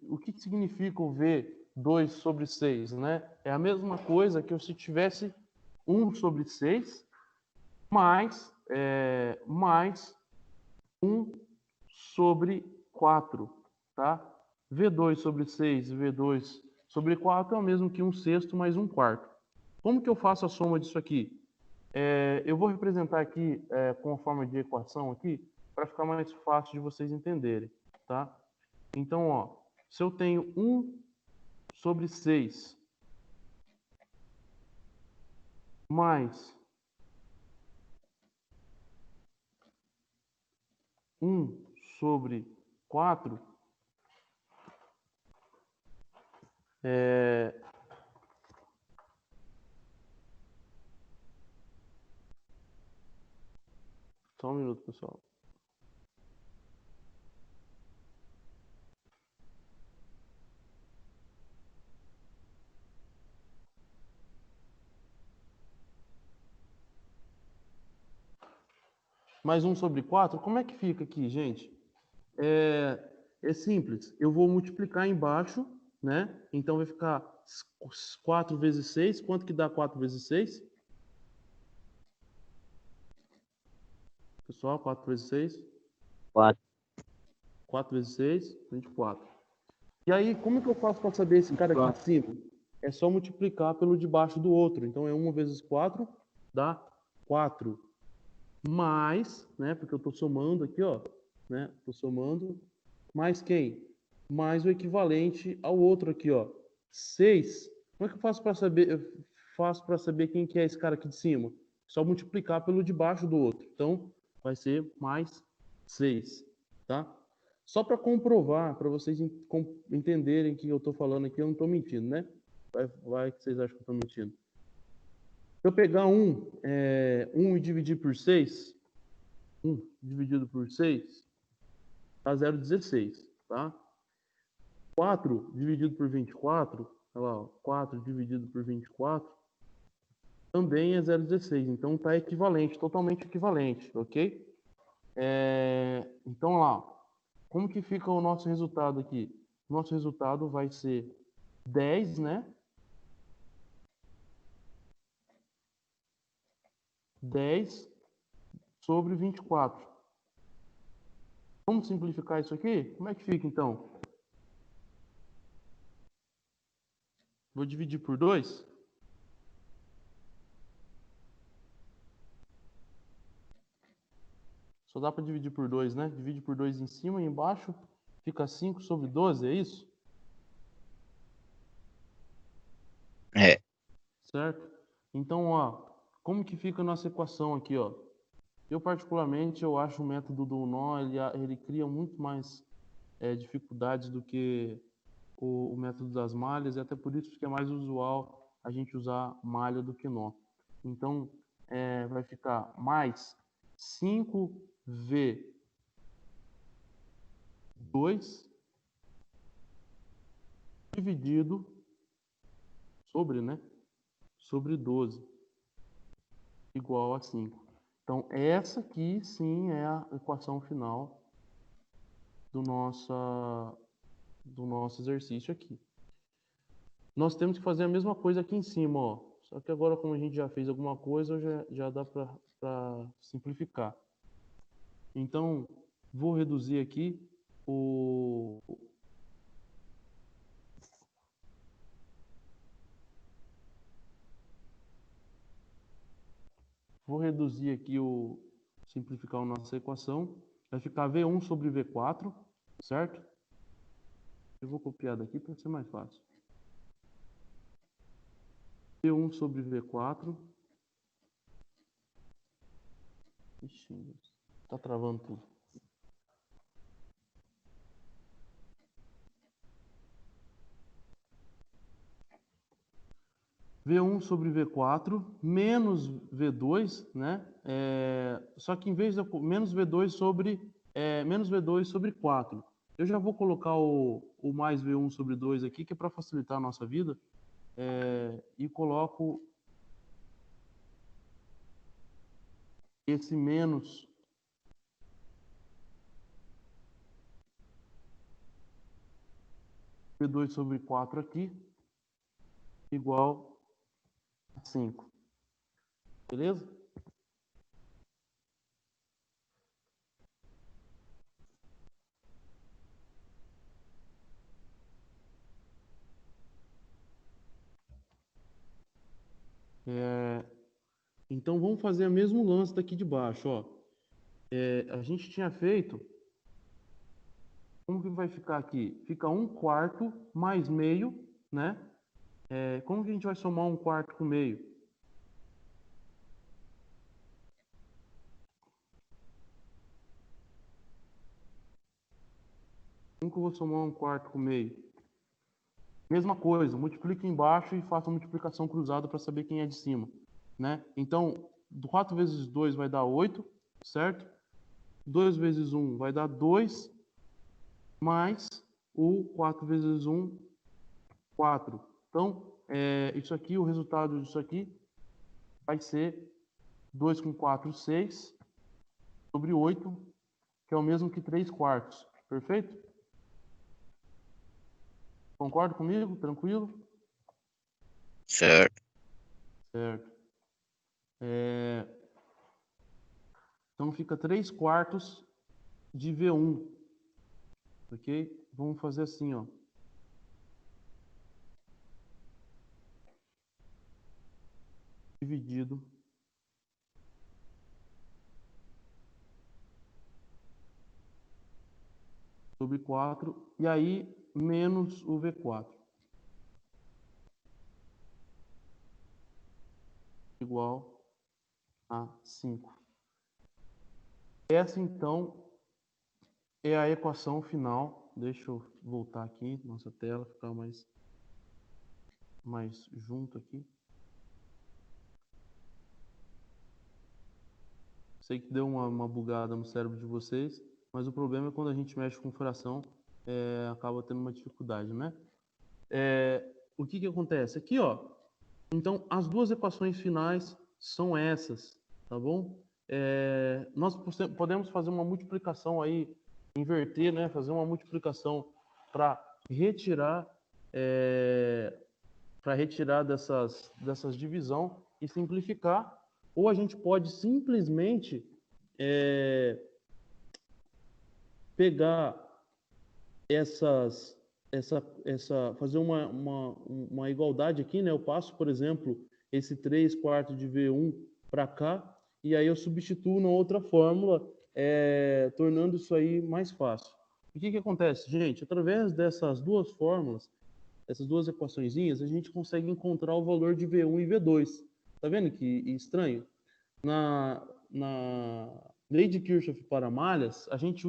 o que significa o V2 sobre 6, né? É a mesma coisa que se tivesse 1 sobre 6 mais 1 sobre 4, tá? V2 sobre 6 e V2 sobre 4 é o mesmo que 1/6 mais 1/4. Como que eu faço a soma disso aqui? Eu vou representar aqui com a forma de equação aqui, para ficar mais fácil de vocês entenderem, tá? Então, ó, se eu tenho 1 sobre 6 mais 1 sobre 4, só um minuto, pessoal. Mais 1 sobre 4, como é que fica aqui, gente? É simples. Eu vou multiplicar embaixo, né? Então vai ficar 4 vezes 6. Quanto que dá 4 vezes 6? Pessoal, 4 vezes 6? 4. 4 vezes 6, 24. E aí, como que eu faço para saber esse cara aqui de cima? É só multiplicar pelo de baixo do outro. Então, é 1 vezes 4 dá 4. Mais, né? Porque eu estou somando aqui, ó. Né? Estou somando. Mais quem? Mais o equivalente ao outro aqui, ó. 6. Como é que eu faço para saber? Eu faço para saber quem que é esse cara aqui de cima? Só multiplicar pelo de baixo do outro. Então, vai ser mais 6, tá? Só para comprovar, para vocês entenderem que eu estou falando aqui, eu não estou mentindo, né? Vai que vocês acham que eu estou mentindo. Se eu pegar 1 e dividir por 6, 1 dividido por 6, dá 0,16, tá? 4 dividido por 24, olha lá, ó, 4 dividido por 24, também é 0,16. Então, está equivalente, totalmente equivalente, ok? Então, lá, como que fica o nosso resultado aqui? Nosso resultado vai ser 10, né? 10 sobre 24. Vamos simplificar isso aqui? Como é que fica, então? Vou dividir por 2. Só dá para dividir por 2, né? Divide por 2 em cima e embaixo. Fica 5 sobre 12, é isso? É. Certo? Então, ó, como que fica a nossa equação aqui, ó? Eu, particularmente, eu acho o método do nó, ele cria muito mais dificuldades do que o método das malhas, e até por isso que é mais usual a gente usar malha do que nó. Então, vai ficar mais 5V2 dividido sobre, né? Sobre 12, igual a 5. Então, essa aqui, sim, é a equação final do nosso exercício aqui. Nós temos que fazer a mesma coisa aqui em cima, ó. Só que agora, como a gente já fez alguma coisa, já dá para simplificar. Então, vou reduzir aqui o... Vou reduzir aqui simplificar a nossa equação. Vai ficar V1 sobre V4, certo? Eu vou copiar daqui para ser mais fácil. V1 sobre V4. Ixi, tá travando tudo. V1 sobre V4 menos V2, né? Só que em vez de menos V2 sobre 4. Eu já vou colocar o mais V1 sobre 2 aqui, que é para facilitar a nossa vida. E coloco esse menos V2 sobre 4 aqui, igual a 5. Beleza? Então vamos fazer o mesmo lance daqui de baixo, ó. A gente tinha feito. Como que vai ficar aqui? Fica 1/4 mais meio, né? Como que a gente vai somar 1/4 com meio? Como que eu vou somar 1/4 com meio? Mesma coisa, multiplico embaixo e faço a multiplicação cruzada para saber quem é de cima, né? Então, 4 vezes 2 vai dar 8, certo? 2 vezes 1 vai dar 2, mais o 4 vezes 1, 4. Então, isso aqui, o resultado disso aqui vai ser 2 com 4, 6, sobre 8, que é o mesmo que 3/4. Perfeito? Concorda comigo? Tranquilo? Certo. Certo. Então fica 3/4 de V1. Ok? Vamos fazer assim, ó. Dividido sobre 4. E aí, menos o V4. Igual a 5. Essa, então, é a equação final. Deixa eu voltar aqui, nossa tela, ficar mais junto aqui. Sei que deu uma bugada no cérebro de vocês, mas o problema é quando a gente mexe com fração, acaba tendo uma dificuldade, né? O que acontece? Aqui, ó. Então, as duas equações finais são essas, tá bom? Nós podemos fazer uma multiplicação aí, inverter, né? Fazer uma multiplicação para retirar, dessas divisão e simplificar, ou a gente pode simplesmente pegar fazer uma igualdade aqui, né? Eu passo, por exemplo, esse 3/4 de V1 para cá, e aí eu substituo na outra fórmula, tornando isso aí mais fácil. O que acontece, gente? Através dessas duas fórmulas, essas duas equaçõezinhas, a gente consegue encontrar o valor de V1 e V2. Tá vendo que estranho? Na lei de Kirchhoff para malhas, a gente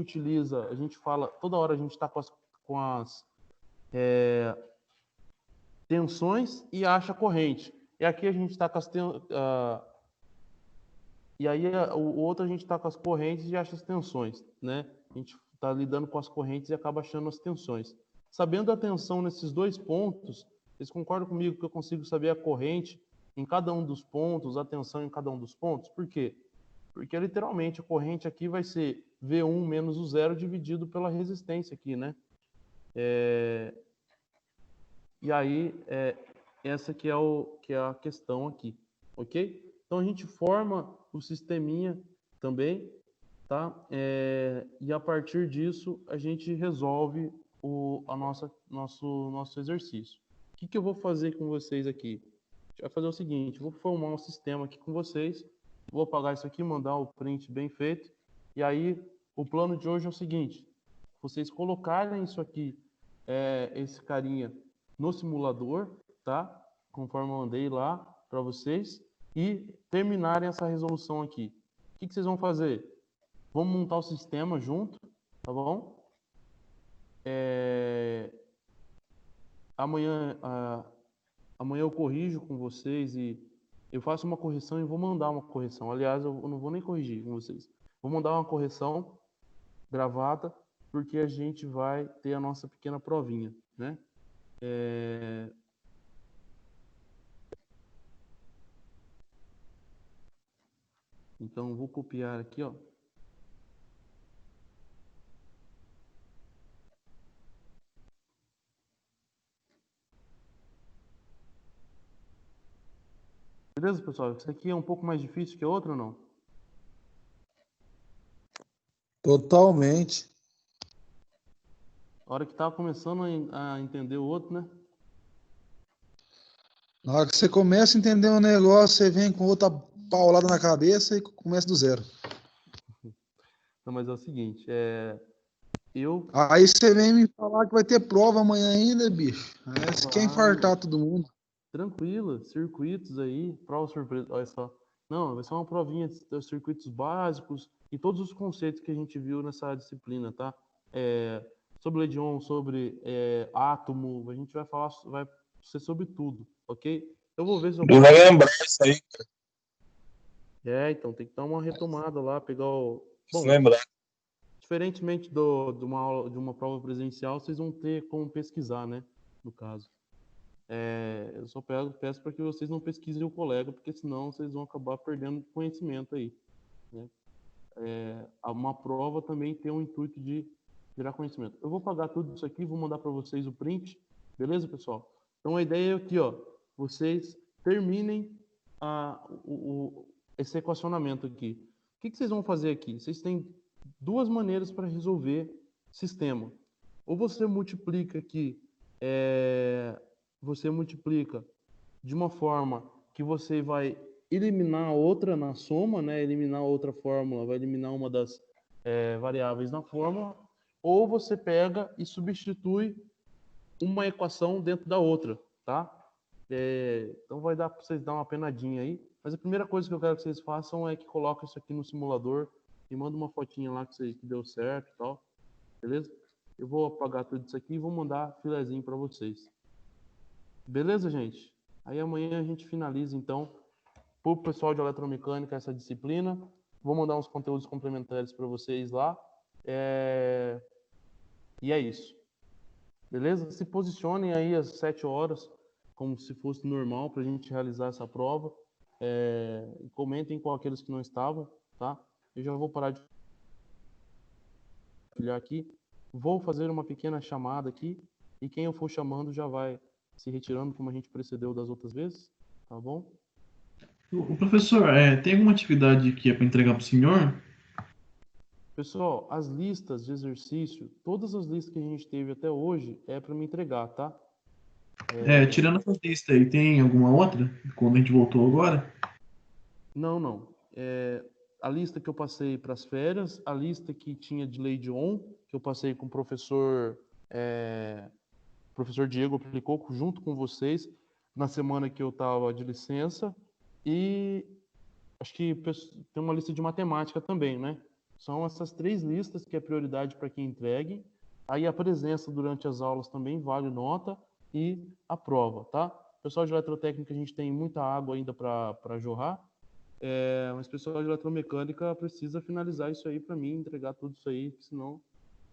fala, toda hora a gente está com as tensões e acha corrente. E aqui a gente está com as e aí o outro a gente está com as correntes e acha as tensões, né? A gente está lidando com as correntes e acaba achando as tensões. Sabendo a tensão nesses dois pontos, vocês concordam comigo que eu consigo saber a corrente em cada um dos pontos, a tensão em cada um dos pontos? Por quê? Porque literalmente a corrente aqui vai ser V1 menos o zero dividido pela resistência aqui, né? E aí, essa que é a questão aqui, ok? Então a gente forma o sisteminha também, tá? E a partir disso a gente resolve nosso exercício. O que eu vou fazer com vocês aqui? A gente vai fazer o seguinte, vou formar um sistema aqui com vocês, vou apagar isso aqui, mandar o print bem feito, e aí o plano de hoje é o seguinte, vocês colocarem isso aqui, esse carinha no simulador, tá? Conforme eu mandei lá para vocês, e terminarem essa resolução aqui. O que vocês vão fazer? Vamos montar o sistema junto, tá bom? Amanhã eu corrijo com vocês e eu faço uma correção e vou mandar uma correção. Aliás, eu não vou nem corrigir com vocês. Vou mandar uma correção gravada, porque a gente vai ter a nossa pequena provinha, né? Então, eu vou copiar aqui, ó. Beleza, pessoal? Isso aqui é um pouco mais difícil que a outra ou não? Totalmente. A hora que tava começando a entender o outro, né? Na hora que você começa a entender um negócio, você vem com outra paulada na cabeça e começa do zero. Não, mas é o seguinte, eu, Aí você vem me falar que vai ter prova amanhã ainda, bicho. Aí você quer claro, infartar todo mundo. tranquilo, circuitos aí, prova surpresa, olha só. Não, vai ser uma provinha de circuitos básicos e todos os conceitos que a gente viu nessa disciplina, tá? Sobre Ledion, sobre átomo, a gente vai falar, vai ser sobre tudo, ok? Eu vou ver se eu Não vai lembrar isso aí, então tem que dar uma retomada lá, pegar o. se Bom, lembrar. diferentemente de uma aula, de uma prova presencial, vocês vão ter como pesquisar, né? No caso. Eu só peço para que vocês não pesquisem o colega, porque senão vocês vão acabar perdendo conhecimento aí, né? Uma prova também tem o intuito de gerar conhecimento. Eu vou pagar tudo isso aqui, vou mandar para vocês o print, beleza, pessoal? Então a ideia é aqui, ó, vocês terminem esse equacionamento aqui. O que vocês vão fazer aqui? Vocês têm duas maneiras para resolver sistema. Ou você multiplica aqui, você multiplica de uma forma que você vai eliminar a outra na soma, né? Eliminar a outra fórmula, vai eliminar uma das variáveis na fórmula, ou você pega e substitui uma equação dentro da outra, tá? Então vai dar para vocês dar uma penadinha aí, mas a primeira coisa que eu quero que vocês façam é que coloquem isso aqui no simulador e manda uma fotinha lá que deu certo e tal, beleza? Eu vou apagar tudo isso aqui e vou mandar filezinho para vocês. Beleza, gente? Aí amanhã a gente finaliza, então, para o pessoal de eletromecânica essa disciplina. Vou mandar uns conteúdos complementares para vocês lá. E é isso. Beleza? Se posicionem aí às 7 horas, como se fosse normal, para a gente realizar essa prova. E comentem com aqueles que não estavam, tá? Eu já vou parar de olhar aqui. Vou fazer uma pequena chamada aqui. E quem eu for chamando já vai se retirando, como a gente precedeu das outras vezes. Tá bom? O professor, tem alguma atividade que é para entregar para o senhor? Pessoal, as listas de exercício, todas as listas que a gente teve até hoje é para me entregar, tá? Tirando essa lista aí, tem alguma outra? Quando a gente voltou agora? Não. A lista que eu passei para as férias, a lista que tinha de lei de on, que eu passei com o professor Diego, aplicou junto com vocês na semana que eu estava de licença, e acho que tem uma lista de matemática também, né? São essas 3 listas que é prioridade para quem entregue. Aí a presença durante as aulas também vale nota e a prova, tá? Pessoal de eletrotécnica, a gente tem muita água ainda para jorrar, mas pessoal de eletromecânica precisa finalizar isso aí para mim, entregar tudo isso aí, senão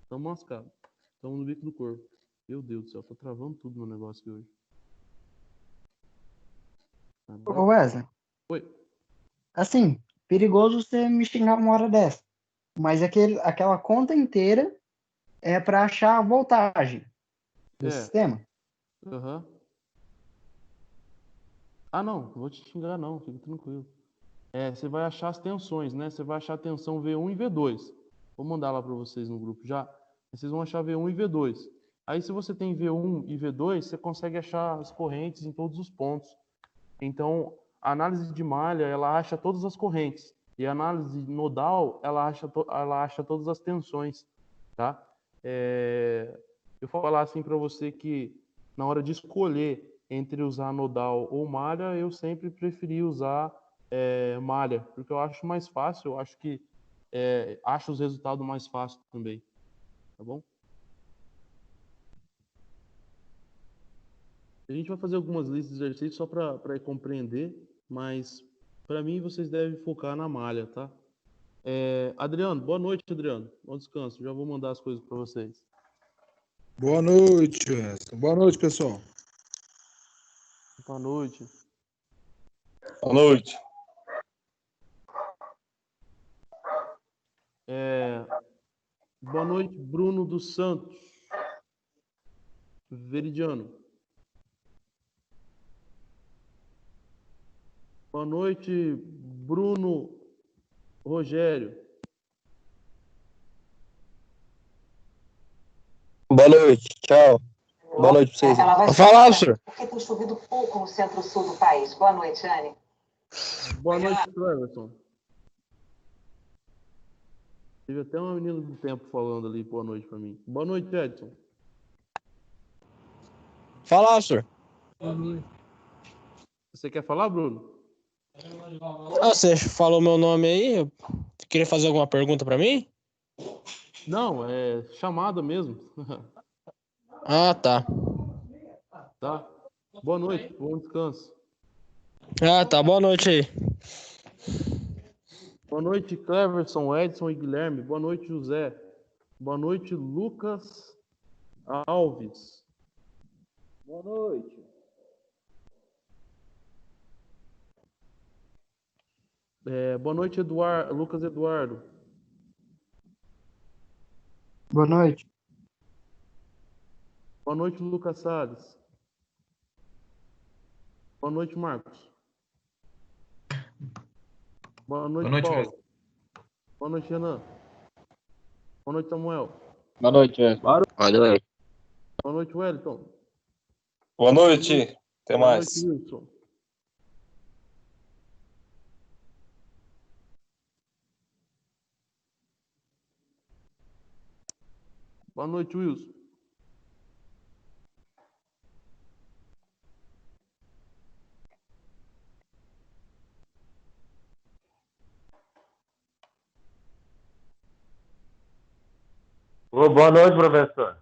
estamos lascados. Estamos no bico do corpo. Meu Deus do céu, tô travando tudo no negócio aqui hoje. Ô Wesley, Oi. assim, perigoso você me xingar uma hora dessa. Mas aquela conta inteira é para achar a voltagem do sistema. Aham. Ah, não vou te xingar não, fica tranquilo. Você vai achar as tensões, né? Você vai achar a tensão V1 e V2. Vou mandar lá para vocês no grupo já. Vocês vão achar V1 e V2. Aí, se você tem V1 e V2, você consegue achar as correntes em todos os pontos. Então, a análise de malha, ela acha todas as correntes. E a análise nodal, ela acha todas as tensões, tá? Eu vou falar assim para você que, na hora de escolher entre usar nodal ou malha, eu sempre preferi usar malha, porque eu acho mais fácil, eu acho que acho os resultados mais fáceis também, tá bom? A gente vai fazer algumas listas de exercícios só para compreender, mas para mim vocês devem focar na malha, tá? Adriano, boa noite, Adriano. Bom descanso, já vou mandar as coisas para vocês. Boa noite, Wesley. Boa noite, pessoal. Boa noite. Boa noite. Boa noite, Bruno dos Santos. Veridiano. Boa Boa noite, Bruno Rogério. Boa noite, tchau. Boa noite pra vocês. Vou falar, professor. Porque tem chovido pouco no centro-sul do país. Boa noite, Anne. Boa noite, Cleverson. Teve até uma menina do tempo falando ali boa noite pra mim. Boa noite, Edson. Fala, professor. Você quer falar, Bruno? Você falou meu nome aí. Eu queria fazer alguma pergunta pra mim? Não, é chamada mesmo. Ah, tá. Tá? Boa noite, bom descanso. Ah, tá. Boa noite aí. Boa noite, Cleverson, Edson e Guilherme. Boa noite, José. Boa noite, Lucas Alves. Boa noite. Boa noite, Lucas Eduardo. Boa noite. Boa noite, Lucas Salles. Boa noite, Marcos. Boa noite, Boa noite, Paulo. Wesley. Boa noite, Renan. Boa noite, Samuel. Boa noite, Wesley. Boa noite. Boa noite, Wellington. Boa noite. Até Boa mais. noite, Wilson. Boa noite, Wilson. Ô, boa noite, professor.